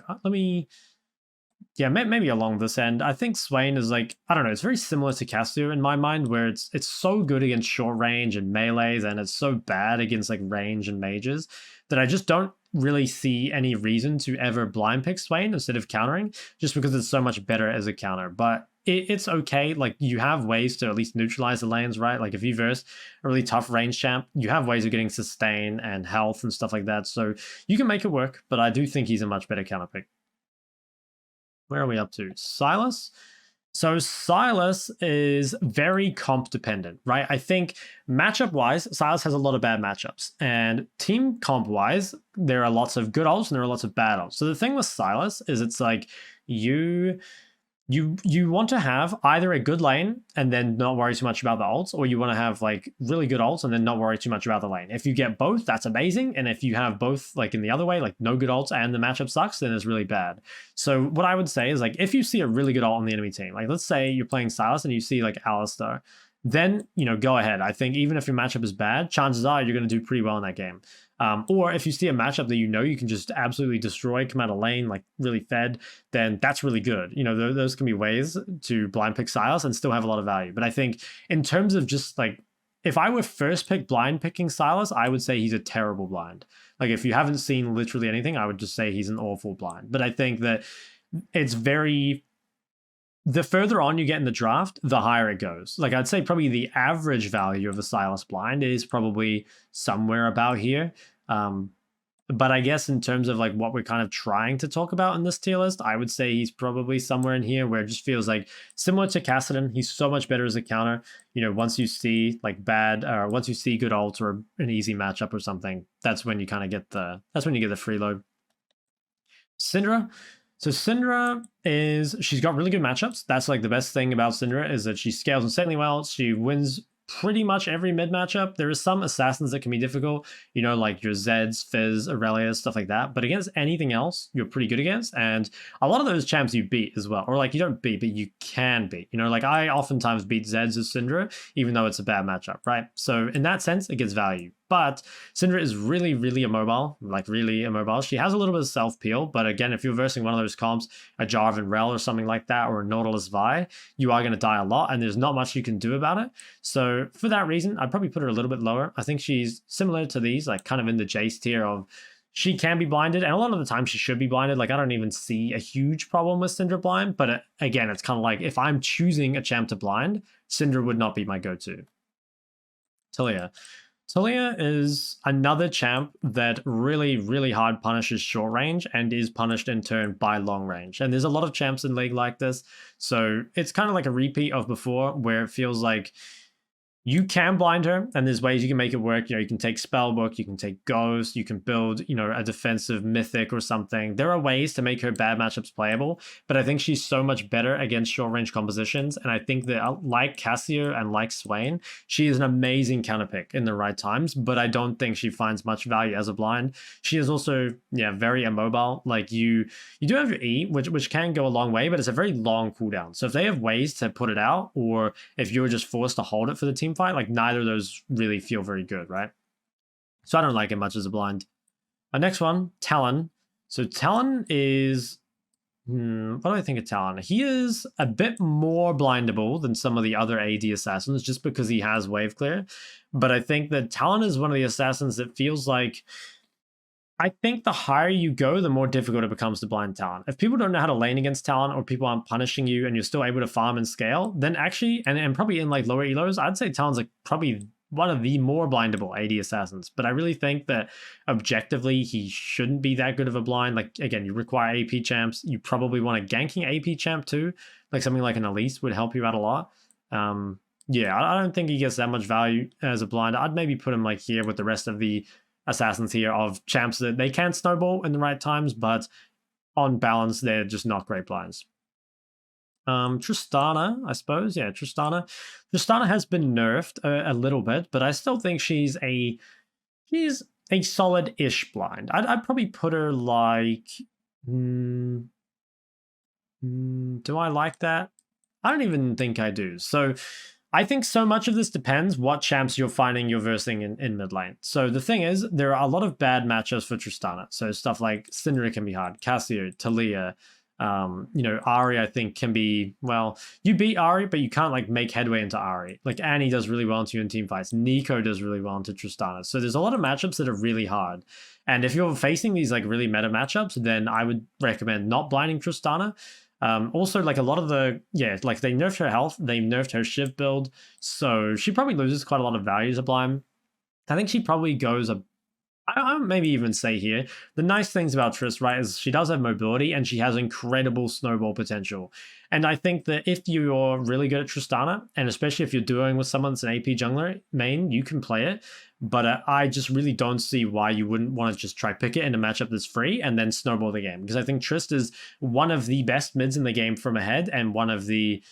Maybe along this end. I think Swain is like, I don't know, it's very similar to Cassiopeia in my mind, where it's so good against short range and melees, and it's so bad against like range and mages that I just don't really see any reason to ever blind pick Swain instead of countering, just because it's so much better as a counter. But it's okay. Like, you have ways to at least neutralize the lanes, right? Like, if you verse a really tough range champ, you have ways of getting sustain and health and stuff like that. So you can make it work, but I do think he's a much better counter pick. Where are we up to? Sylas? So Sylas is very comp dependent, right? I think matchup-wise, Sylas has a lot of bad matchups. And team comp-wise, there are lots of good ults and there are lots of bad ults. So the thing with Sylas is it's like you want to have either a good lane and then not worry too much about the ults, or you want to have like really good ults and then not worry too much about the lane. If you get both, that's amazing. And if you have both like in the other way, like no good ults and the matchup sucks, then it's really bad. So what I would say is, like, if you see a really good ult on the enemy team, like let's say you're playing Sylas and you see like Alistar, then, you know, go ahead. I think even if your matchup is bad, chances are you're going to do pretty well in that game. Or if you see a matchup that you know you can just absolutely destroy, come out of lane, like really fed, then that's really good. You know, those can be ways to blind pick Sylas and still have a lot of value. But I think in terms of just like, if I were first pick blind picking Sylas, I would say he's a terrible blind. Like if you haven't seen literally anything, I would just say he's an awful blind. But I think that it's very... The further on you get in the draft, the higher it goes. Like I'd say probably the average value of a Sylas blind is probably somewhere about here. But I guess in terms of like what we're kind of trying to talk about in this tier list, I would say he's probably somewhere in here where it just feels like similar to Kassadin. He's so much better as a counter. You know, once you see like once you see good ult or an easy matchup or something, that's when you kind of get the freeload. Syndra. So Syndra she's got really good matchups. That's like the best thing about Syndra is that she scales insanely well. She wins pretty much every mid matchup. There are some assassins that can be difficult, you know, like your Zeds, Fizz, Irelia, stuff like that. But against anything else, you're pretty good against. And a lot of those champs you beat as well. Or like you don't beat, but you can beat. You know, like I oftentimes beat Zeds as Syndra, even though it's a bad matchup, right? So in that sense, it gets value. But Syndra is really, really immobile, like really immobile. She has a little bit of self-peel, but again, if you're versing one of those comps, a Jarvan Rel or something like that, or a Nautilus Vi, you are going to die a lot, and there's not much you can do about it. So for that reason, I'd probably put her a little bit lower. I think she's similar to these, like kind of in the Jayce tier of she can be blinded, and a lot of the time she should be blinded. Like I don't even see a huge problem with Syndra blind, but again, it's kind of like if I'm choosing a champ to blind, Syndra would not be my go-to. Taliyah. Taliyah is another champ that really, really hard punishes short range and is punished in turn by long range. And there's a lot of champs in League like this. So it's kind of like a repeat of before where it feels like you can blind her, and there's ways you can make it work. You know, you can take Spellbook, you can take Ghost, you can build, you know, a defensive Mythic or something. There are ways to make her bad matchups playable, but I think she's so much better against short-range compositions, and I think that, like Cassio and like Swain, she is an amazing counter pick in the right times, but I don't think she finds much value as a blind. She is also, yeah, very immobile. Like, you do have your E, which can go a long way, but it's a very long cooldown. So if they have ways to put it out, or if you're just forced to hold it for the team fight, like neither of those really feel very good, right? So I don't like it much as a blind. Next one, Talon. So Talon is what do I think of Talon? He is a bit more blindable than some of the other AD assassins just because he has wave clear, but I think that Talon is one of the assassins that feels like, I think the higher you go, the more difficult it becomes to blind Talon. If people don't know how to lane against Talon, or people aren't punishing you and you're still able to farm and scale, then actually, and probably in like lower elos, I'd say Talon's like probably one of the more blindable AD assassins. But I really think that objectively, he shouldn't be that good of a blind. Like, again, you require AP champs. You probably want a ganking AP champ too. Like something like an Elise would help you out a lot. Yeah, I don't think he gets that much value as a blind. I'd maybe put him like here with the rest of the assassins here of champs that they can snowball in the right times, but on balance, they're just not great blinds. Tristana, I suppose. Yeah, Tristana. Tristana has been nerfed a little bit, but I still think she's a solid-ish blind. I'd probably put her like... do I like that? I don't even think I do. So I think so much of this depends what champs you're finding you're versing in mid lane. So the thing is, there are a lot of bad matchups for Tristana. So stuff like Syndra can be hard, Cassio, Taliyah, you know, Ahri I think can be, well, you beat Ahri, but you can't like make headway into Ahri. Like Annie does really well into you in team fights. Neeko does really well into Tristana. So there's a lot of matchups that are really hard. And if you're facing these like really meta matchups, then I would recommend not blinding Tristana. Also, like a lot of the, yeah, like they nerfed her health, they nerfed her Shiv build, so she probably loses quite a lot of value as a blind. I think she probably goes I maybe even say here, the nice things about Triss, right, is she does have mobility and she has incredible snowball potential. And I think that if you're really good at Tristana, and especially if you're doing with someone that's an AP jungler main, you can play it. But I just really don't see why you wouldn't want to just try pick it in a matchup that's free and then snowball the game. Because I think Trist is one of the best mids in the game from ahead and one of the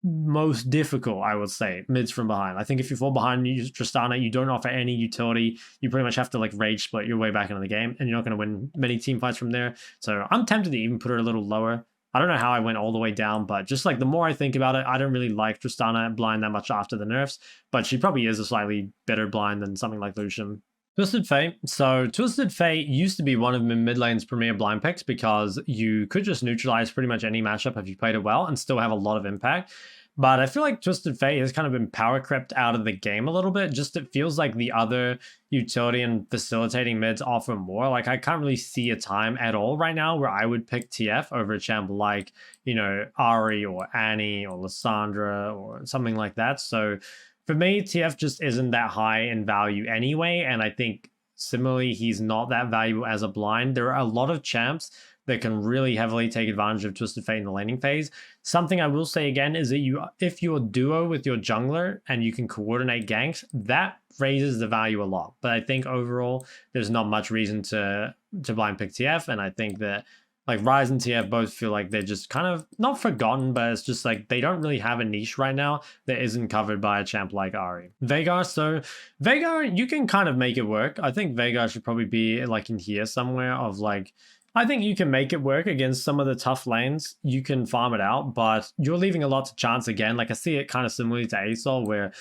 most difficult, I would say, mids from behind. I think if you fall behind Tristana, you don't offer any utility. You pretty much have to like rage split your way back into the game, and you're not going to win many team fights from there. So I'm tempted to even put her a little lower. I don't know how I went all the way down, but just like the more I think about it, I don't really like Tristana blind that much after the nerfs, but she probably is a slightly better blind than something like Lucian. Twisted Fate. So Twisted Fate used to be one of mid lane's premier blind picks because you could just neutralize pretty much any matchup if you played it well and still have a lot of impact. But I feel like Twisted Fate has kind of been power crept out of the game a little bit. Just it feels like the other utility and facilitating mids offer more. Like I can't really see a time at all right now where I would pick TF over a champ like, you know, Ahri or Annie or Lissandra or something like that. So for me, TF just isn't that high in value anyway. And I think similarly, he's not that valuable as a blind. There are a lot of champs that can really heavily take advantage of Twisted Fate in the laning phase. Something I will say again is that if you're duo with your jungler and you can coordinate ganks, that raises the value a lot. But I think overall, there's not much reason to blind pick TF. And I think that like Ryze and TF both feel like they're just kind of not forgotten, but it's just like they don't really have a niche right now that isn't covered by a champ like Ahri. Veigar, so Veigar, you can kind of make it work. I think Veigar should probably be like in here somewhere of like, I think you can make it work against some of the tough lanes. You can farm it out, but you're leaving a lot to chance again. Like I see it kind of similarly to Asol where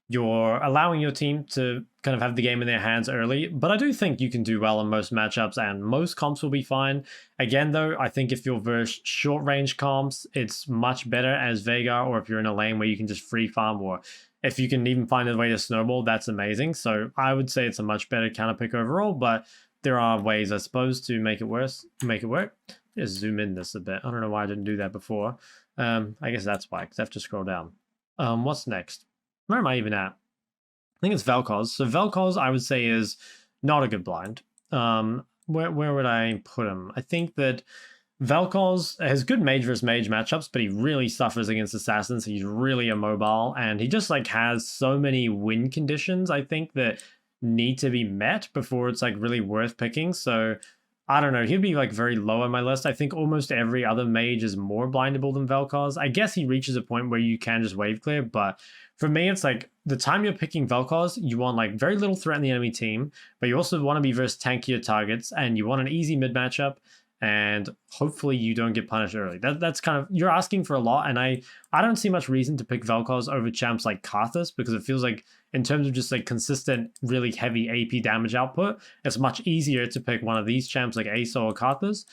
you're allowing your team to kind of have the game in their hands early, but I do think you can do well in most matchups and most comps will be fine. Again, though, I think if you're versus short range comps, it's much better as Veigar, or if you're in a lane where you can just free farm, or if you can even find a way to snowball, that's amazing. So I would say it's a much better counter pick overall, but there are ways, I suppose, to make it work. Just zoom in this a bit. I don't know why I didn't do that before. I guess that's why, because I have to scroll down. What's next? Where am I even at? I think it's Vel'Koz. So Vel'Koz, I would say, is not a good blind. Where would I put him? I think that Vel'Koz has good mage versus mage matchups, but he really suffers against assassins. He's really immobile, and he just like has so many win conditions, I think, that need to be met before it's like really worth picking. So I don't know, he'd be like very low on my list. I think almost every other mage is more blindable than Vel'Koz. I guess he reaches a point where you can just wave clear, but for me, it's like the time you're picking Vel'Koz, you want like very little threat in the enemy team, but you also want to be versus tankier targets, and you want an easy mid matchup, and hopefully you don't get punished early. That's kind of, you're asking for a lot, and I don't see much reason to pick Vel'Koz over champs like Karthus, because it feels like in terms of just like consistent, really heavy AP damage output, it's much easier to pick one of these champs like Asol or Karthus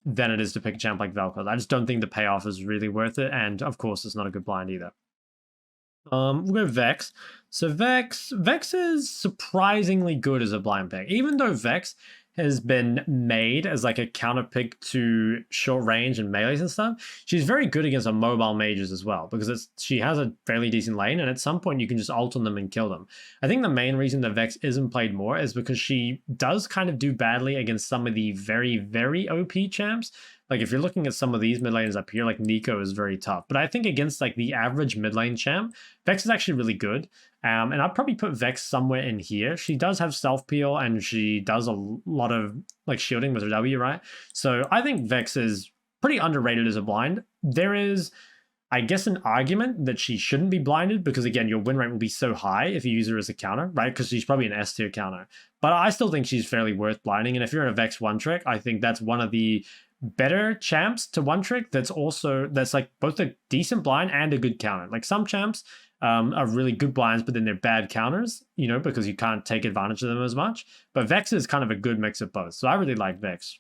than it is to pick a champ like Vel'Koz. I just don't think the payoff is really worth it, and of course it's not a good blind either. We'll go Vex. So Vex is surprisingly good as a blind pick, even though Vex has been made as like a counter pick to short range and melees and stuff. She's very good against mobile mages as well, because she has a fairly decent lane, and at some point you can just ult on them and kill them. I think the main reason that Vex isn't played more is because she does kind of do badly against some of the very, very OP champs. Like if you're looking at some of these mid lanes up here, like Neeko is very tough. But I think against like the average mid lane champ, Vex is actually really good. And I'd probably put Vex somewhere in here. She does have self peel, and she does a lot of like shielding with her W, right? So I think Vex is pretty underrated as a blind. There is, I guess, an argument that she shouldn't be blinded, because again, your win rate will be so high if you use her as a counter, right? Because she's probably an S tier counter. But I still think she's fairly worth blinding. And if you're in a Vex one trick, I think that's one of the better champs to one trick that's like both a decent blind and a good counter. Like some champs are really good blinds, but then they're bad counters, you know, because you can't take advantage of them as much. But Vex is kind of a good mix of both. So I really like Vex.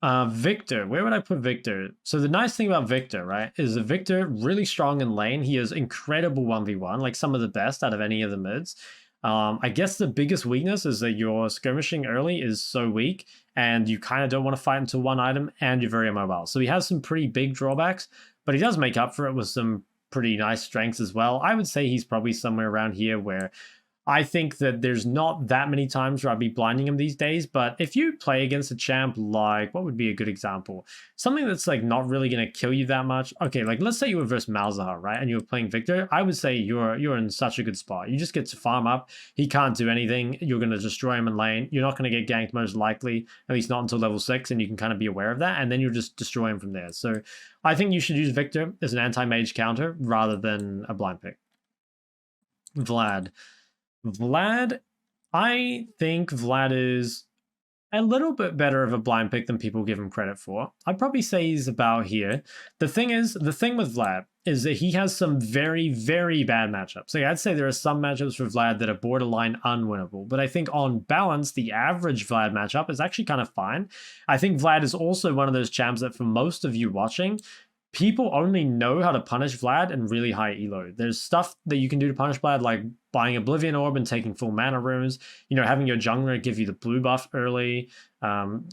Victor, where would I put Victor? So the nice thing about Victor, right, is that Victor really strong in lane. He is incredible 1v1, like some of the best out of any of the mids. I guess the biggest weakness is that your skirmishing early is so weak, and you kind of don't want to fight into one item, and you're very immobile. So he has some pretty big drawbacks, but he does make up for it with some pretty nice strengths as well. I would say he's probably somewhere around here, where I think that there's not that many times where I'd be blinding him these days, but if you play against a champ like, what would be a good example? Something that's like not really going to kill you that much. Okay, like let's say you were versus Malzahar, right? And you were playing Victor. I would say you're in such a good spot. You just get to farm up. He can't do anything. You're going to destroy him in lane. You're not going to get ganked most likely, at least not until level 6, and you can kind of be aware of that, and then you'll just destroy him from there. So I think you should use Victor as an anti-mage counter rather than a blind pick. Vlad, I think Vlad is a little bit better of a blind pick than people give him credit for. I'd probably say he's about here. The thing with Vlad is that he has some very, very bad matchups. Like, I'd say there are some matchups for Vlad that are borderline unwinnable, but I think on balance, the average Vlad matchup is actually kind of fine. I think Vlad is also one of those champs that for most of you watching, people only know how to punish Vlad in really high elo. There's stuff that you can do to punish Vlad, like buying Oblivion Orb and taking full mana runes, you know, having your jungler give you the blue buff early.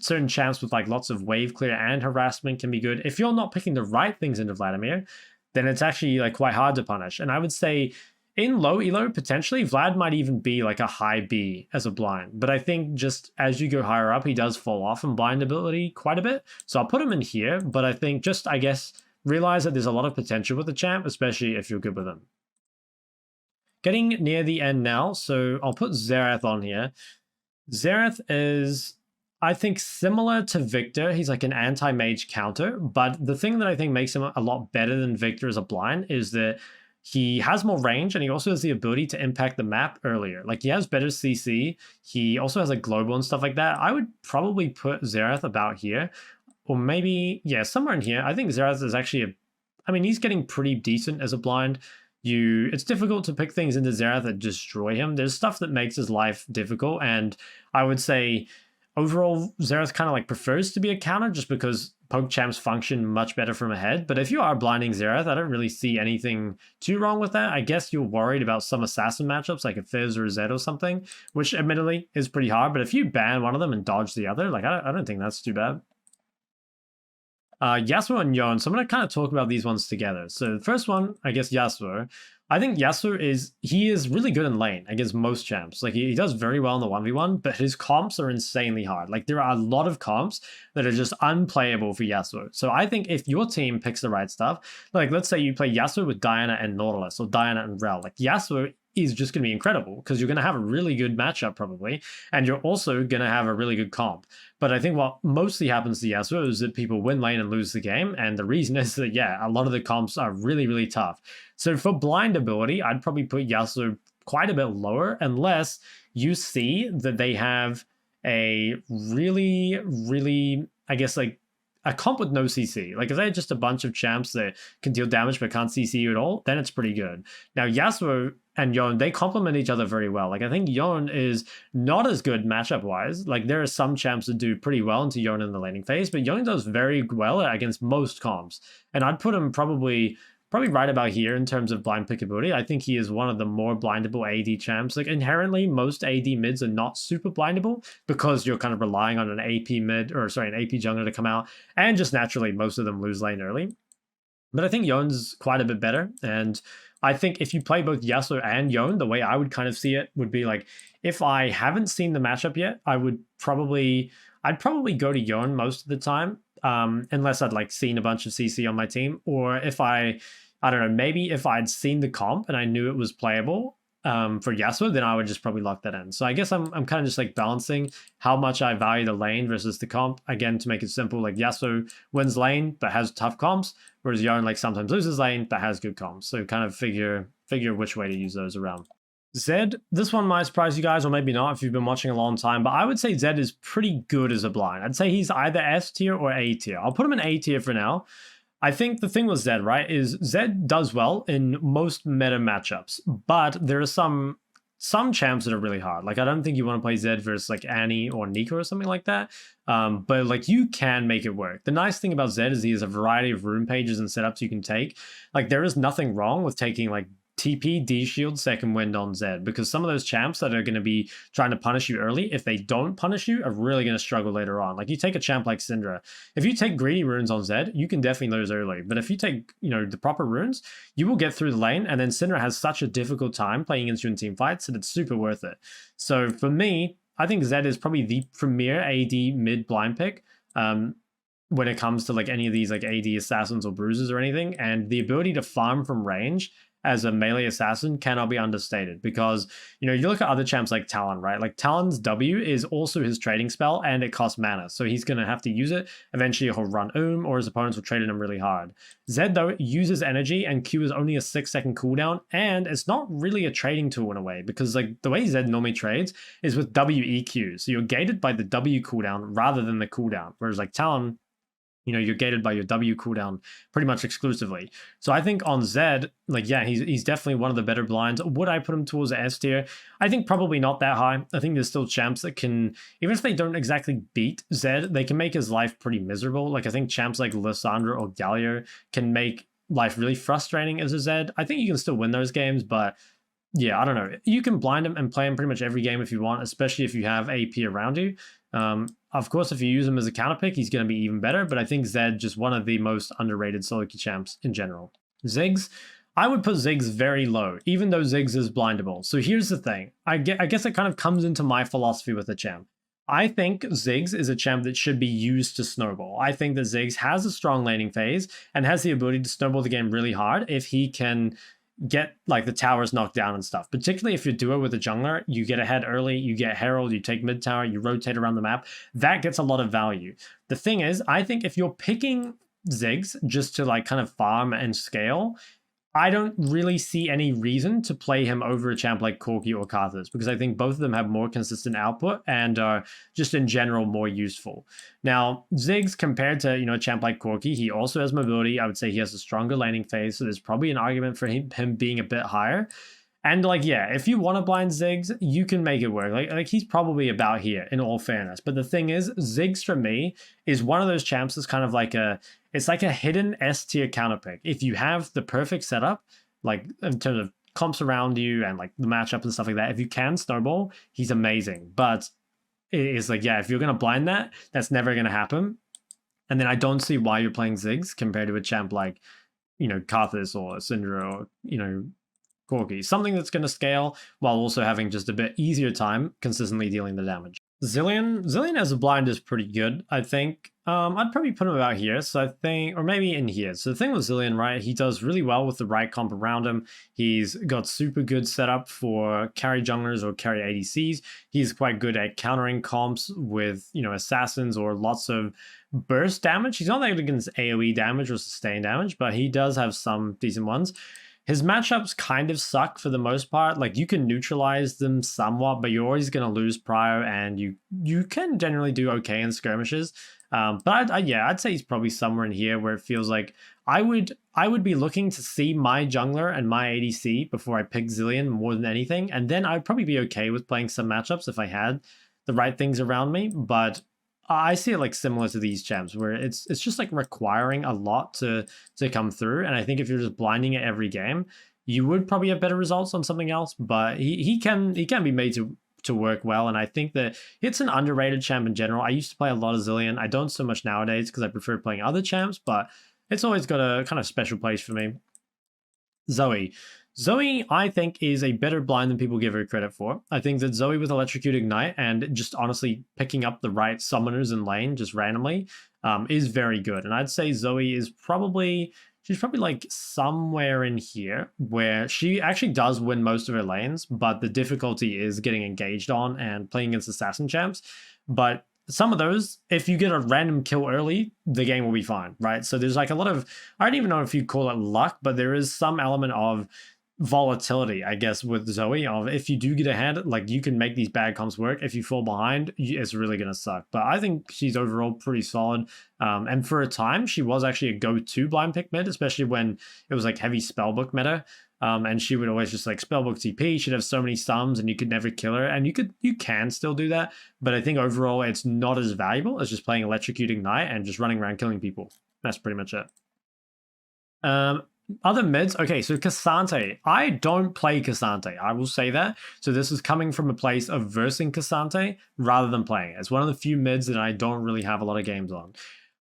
Certain champs with like lots of wave clear and harassment can be good. If you're not picking the right things into Vladimir, then it's actually like quite hard to punish. And I would say in low elo, potentially, Vlad might even be like a high B as a blind. But I think just as you go higher up, he does fall off in blind ability quite a bit. So I'll put him in here, but I think just, I guess, realize that there's a lot of potential with the champ, especially if you're good with him. Getting near the end now, so I'll put Xerath on here. Xerath is, I think, similar to Victor. He's like an anti-mage counter, but the thing that I think makes him a lot better than Victor as a blind is that he has more range and he also has the ability to impact the map earlier. Like, he has better CC. He also has like global and stuff like that. I would probably put Xerath about here, or maybe, yeah, somewhere in here. I think Xerath is actually I mean, he's getting pretty decent as a blind. It's difficult to pick things into Xerath that destroy him. There's stuff that makes his life difficult, and I would say overall Xerath kind of like prefers to be a counter just because poke champs function much better from ahead. But if you are blinding Xerath, I don't really see anything too wrong with that. I guess you're worried about some assassin matchups like a Fizz or a Zed or something, which admittedly is pretty hard. But if you ban one of them and dodge the other, like I don't think that's too bad. Yasuo and Yone. So I'm going to kind of talk about these ones together. So the first one, I guess Yasuo. I think Yasuo is really good in lane against most champs. Like, he does very well in the 1v1, but his comps are insanely hard. Like, there are a lot of comps that are just unplayable for Yasuo. So I think if your team picks the right stuff, like let's say you play Yasuo with Diana and Nautilus or Diana and Rel, like Yasuo is just going to be incredible because you're going to have a really good matchup probably, and you're also going to have a really good comp. But I think what mostly happens to Yasuo is that people win lane and lose the game, and the reason is that, yeah, a lot of the comps are really, really tough. So for blind ability, I'd probably put Yasuo quite a bit lower unless you see that they have a really, really, I guess, like a comp with no CC. Like, if they're just a bunch of champs that can deal damage but can't CC you at all, then it's pretty good. Now, Yasuo and Yone, they complement each other very well. Like, I think Yone is not as good matchup-wise. Like, there are some champs that do pretty well into Yone in the laning phase, but Yone does very well against most comps. And I'd put him probably right about here in terms of blind pickability. I think he is one of the more blindable AD champs. Like, inherently, most AD mids are not super blindable because you're kind of relying on an AP mid, or sorry, an AP jungler to come out, and just naturally, most of them lose lane early. But I think Yone's quite a bit better, and I think if you play both Yasuo and Yone, the way I would kind of see it would be like, if I haven't seen the matchup yet, I'd probably go to Yone most of the time, unless I'd like seen a bunch of CC on my team, or if I don't know, maybe if I'd seen the comp and I knew it was playable for Yasuo, then I would just probably lock that in. So I guess I'm kind of just like balancing how much I value the lane versus the comp. Again, to make it simple, like Yasuo wins lane but has tough comps, whereas Yone like sometimes loses lane but has good comps. So kind of figure which way to use those around. Zed, this one might surprise you guys, or maybe not if you've been watching a long time, but I would say Zed is pretty good as a blind. I'd say he's either S tier or A tier. I'll put him in A tier for now. I think the thing with Zed, right, is Zed does well in most meta matchups, but there are some champs that are really hard. Like, I don't think you want to play Zed versus like Annie or Neeko or something like that. But like, you can make it work. The nice thing about Zed is he has a variety of rune pages and setups you can take. Like, there is nothing wrong with taking like TP, D shield, second wind on Zed, because some of those champs that are going to be trying to punish you early, if they don't punish you, are really going to struggle later on. Like, you take a champ like Syndra, if you take greedy runes on Zed, you can definitely lose early. But if you take, you know, the proper runes, you will get through the lane, and then Syndra has such a difficult time playing against you in team fights that it's super worth it. So for me, I think Zed is probably the premier AD mid blind pick. When it comes to like any of these like AD assassins or bruisers or anything, and the ability to farm from range as a melee assassin cannot be understated, because, you know, you look at other champs like Talon, right? Like Talon's W is also his trading spell and it costs mana. So he's going to have to use it. Eventually he'll run or his opponents will trade him really hard. Zed though uses energy and Q is only a 6-second cooldown, and it's not really a trading tool in a way, because like the way Zed normally trades is with WEQ. So you're gated by the W cooldown rather than the cooldown. Whereas like Talon, you know, you're gated by your W cooldown pretty much exclusively. So I think on Zed, like, yeah, he's definitely one of the better blinds. Would I put him towards the S tier? I think probably not that high. I think there's still champs that can, even if they don't exactly beat Zed, they can make his life pretty miserable. Like I think champs like Lissandra or Galio can make life really frustrating as a Zed. I think you can still win those games, but yeah, I don't know. You can blind him and play him pretty much every game if you want, especially if you have AP around you. Of course, if you use him as a counter pick, he's going to be even better, but I think Zed just one of the most underrated solo queue champs in general. Ziggs, I would put Ziggs very low, even though Ziggs is blindable. So here's the thing. I guess it kind of comes into my philosophy with the champ. I think Ziggs is a champ that should be used to snowball. I think that Ziggs has a strong laning phase and has the ability to snowball the game really hard if he can get like the towers knocked down and stuff. Particularly if you're duo with a jungler, you get ahead early, you get herald, you take mid tower, you rotate around the map. That gets a lot of value. The thing is, I think if you're picking Ziggs just to like kind of farm and scale, I don't really see any reason to play him over a champ like Corki or Karthus, because I think both of them have more consistent output and are just in general more useful. Now, Ziggs, compared to, you know, a champ like Corki, he also has mobility. I would say he has a stronger laning phase, so there's probably an argument for him being a bit higher. And like, yeah, if you want to blind Ziggs, you can make it work. Like he's probably about here, in all fairness. But the thing is, Ziggs for me is one of those champs that's kind of like it's like a hidden S tier counter pick. If you have the perfect setup, like in terms of comps around you and like the matchup and stuff like that, if you can snowball, he's amazing. But it's like, yeah, if you're going to blind that, that's never going to happen. And then I don't see why you're playing Ziggs compared to a champ like, you know, Karthus or Syndra or, you know, Corki. Something that's going to scale while also having just a bit easier time consistently dealing the damage. Zilean as a blind is pretty good, I think. I'd probably put him about here, so I think, or maybe in here. So the thing with Zilean, right, he does really well with the right comp around him. He's got super good setup for carry junglers or carry ADCs. He's quite good at countering comps with, you know, assassins or lots of burst damage. He's not that good against AoE damage or sustain damage, but he does have some decent ones. His matchups kind of suck for the most part. Like, you can neutralize them somewhat, but you're always going to lose prio, and you can generally do okay in skirmishes. But I'd say he's probably somewhere in here where it feels like I would be looking to see my jungler and my ADC before I pick Zilean more than anything, and then I'd probably be okay with playing some matchups if I had the right things around me. But I see it like similar to these champs where it's just like requiring a lot to come through. And I think if you're just blinding it every game, you would probably have better results on something else. But he can be made to work well. And I think that it's an underrated champ in general. I used to play a lot of Zilean. I don't so much nowadays because I prefer playing other champs, but it's always got a kind of special place for me. Zoe, I think, is a better blind than people give her credit for. I think that Zoe with Electrocute Ignite and just honestly picking up the right summoners in lane just randomly is very good. And I'd say Zoe is she's probably like somewhere in here where she actually does win most of her lanes, but the difficulty is getting engaged on and playing against assassin champs. But some of those, if you get a random kill early, the game will be fine, right? So there's like a lot of, I don't even know if you call it luck, but there is some element of volatility, I guess, with Zoe, of if you do get ahead, like you can make these bad comps work. If you fall behind, it's really going to suck. But I think she's overall pretty solid. And for a time, she was actually a go-to blind pick mid, especially when it was like heavy spellbook meta. And she would always just like spellbook TP. She'd have so many sums and you could never kill her. And you can still do that. But I think overall it's not as valuable as just playing Electrocute Ignite and just running around killing people. That's pretty much it. Other mids, okay, so K'Sante. I don't play K'Sante, I will say that. So this is coming from a place of versing K'Sante rather than playing it. It's one of the few mids that I don't really have a lot of games on.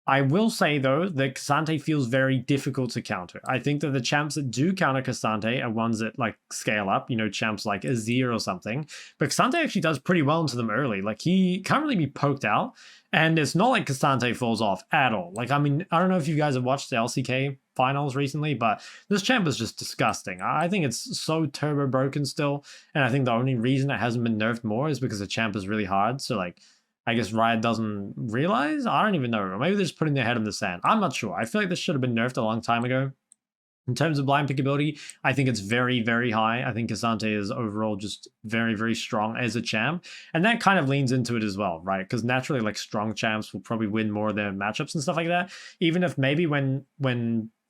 I will say, though, that K'Sante feels very difficult to counter. I think that the champs that do counter K'Sante are ones that, like, scale up, you know, champs like Azir or something. But K'Sante actually does pretty well into them early. Like, he can't really be poked out, and it's not like K'Sante falls off at all. Like, I mean, I don't know if you guys have watched the LCK finals recently, but this champ is just disgusting. I think it's so turbo broken still, and I think the only reason it hasn't been nerfed more is because the champ is really hard. So like, I guess Riot doesn't realize? I don't even know. Or maybe they're just putting their head in the sand. I'm not sure. I feel like this should have been nerfed a long time ago. In terms of blind pick ability, I think it's very, very high. I think Cassante is overall just very, very strong as a champ. And that kind of leans into it as well, right? Because naturally, like, strong champs will probably win more of their matchups and stuff like that. Even if maybe when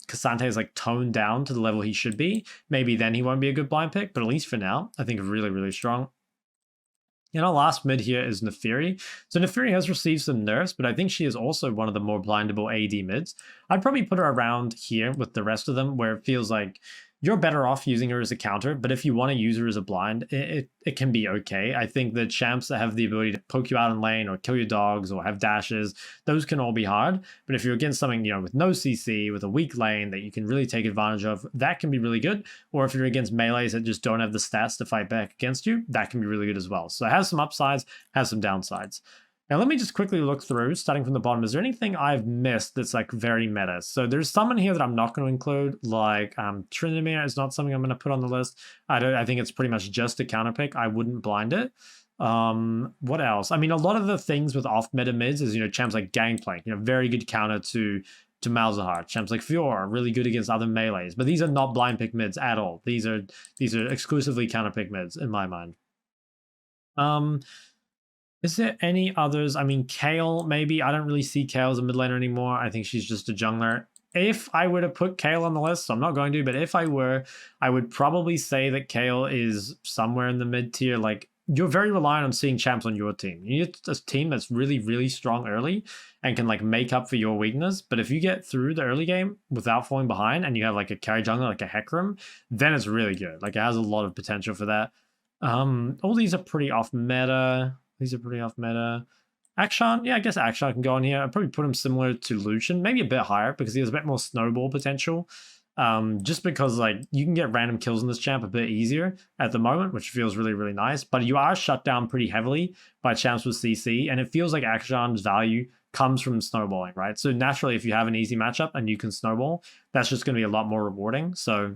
Cassante is like toned down to the level he should be, maybe then he won't be a good blind pick. But at least for now, I think really, really strong. And our last mid here is Neferi. So Neferi has received some nerfs, but I think she is also one of the more blindable AD mids. I'd probably put her around here with the rest of them, where it feels like you're better off using her as a counter, but if you want to use her as a blind, it can be okay. I think the champs that have the ability to poke you out in lane or kill your dogs or have dashes, those can all be hard. But if you're against something, you know, with no CC, with a weak lane that you can really take advantage of, that can be really good. Or if you're against melees that just don't have the stats to fight back against you, that can be really good as well. So it has some upsides, has some downsides. Now, let me just quickly look through, starting from the bottom. Is there anything I've missed that's like very meta? So there's some in here that I'm not going to include, like Tryndamere is not something I'm going to put on the list. I think it's pretty much just a counter pick. I wouldn't blind it. What else? I mean, a lot of the things with off meta mids is, you know, champs like Gangplank, you know, very good counter to Malzahar. Champs like Fiora, really good against other melees. But these are not blind pick mids at all. These are exclusively counter pick mids in my mind. Is there any others? I mean, Kayle, maybe. I don't really see Kayle as a mid laner anymore. I think she's just a jungler. If I were to put Kayle on the list, so I'm not going to, but if I were, I would probably say that Kayle is somewhere in the mid tier. Like, you're very reliant on seeing champs on your team. You need a team that's really, really strong early and can like make up for your weakness. But if you get through the early game without falling behind and you have like a carry jungler, like a Hecarim, then it's really good. Like, it has a lot of potential for that. All these are pretty off meta. These are pretty off meta. Akshan, yeah, I guess Akshan can go on here. I'd probably put him similar to Lucian, maybe a bit higher because he has a bit more snowball potential. Just because like you can get random kills in this champ a bit easier at the moment, which feels really, really nice. But you are shut down pretty heavily by champs with CC, and it feels like Akshan's value comes from snowballing, right? So naturally, if you have an easy matchup and you can snowball, that's just going to be a lot more rewarding. So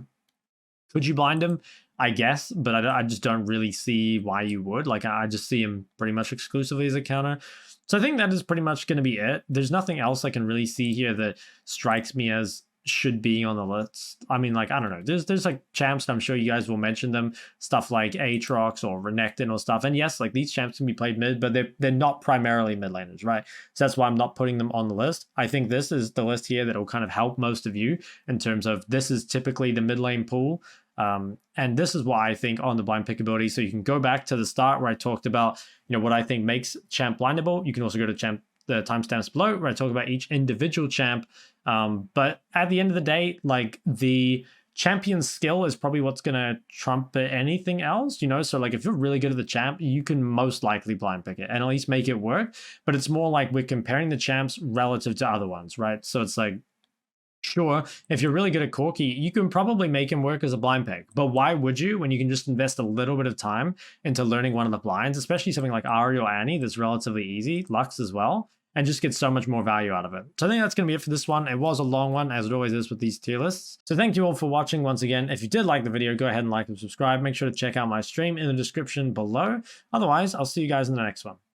could you blind him? I guess, but I just don't really see why you would. Like, I just see him pretty much exclusively as a counter. So I think that is pretty much going to be it. There's nothing else I can really see here that strikes me as should be on the list. I mean, like, I don't know. There's like champs, and I'm sure you guys will mention them. Stuff like Aatrox or Renekton or stuff. And yes, like these champs can be played mid, but they're not primarily mid laners, right? So that's why I'm not putting them on the list. I think this is the list here that will kind of help most of you in terms of this is typically the mid lane pool. And this is why I think on the blind pick ability. So you can go back to the start where I talked about, you know, what I think makes champ blindable. You can also go to the timestamps below where I talk about each individual champ. But at the end of the day, like the champion skill is probably what's going to trump anything else, you know? So like if you're really good at the champ, you can most likely blind pick it and at least make it work. But it's more like we're comparing the champs relative to other ones, right? So it's like, sure, if you're really good at Corki, you can probably make him work as a blind pick. But why would you when you can just invest a little bit of time into learning one of the blinds, especially something like Ahri or Annie that's relatively easy, Lux as well, and just get so much more value out of it. So I think that's going to be it for this one. It was a long one, as it always is with these tier lists. So thank you all for watching once again. If you did like the video, go ahead and like and subscribe. Make sure to check out my stream in the description below. Otherwise, I'll see you guys in the next one.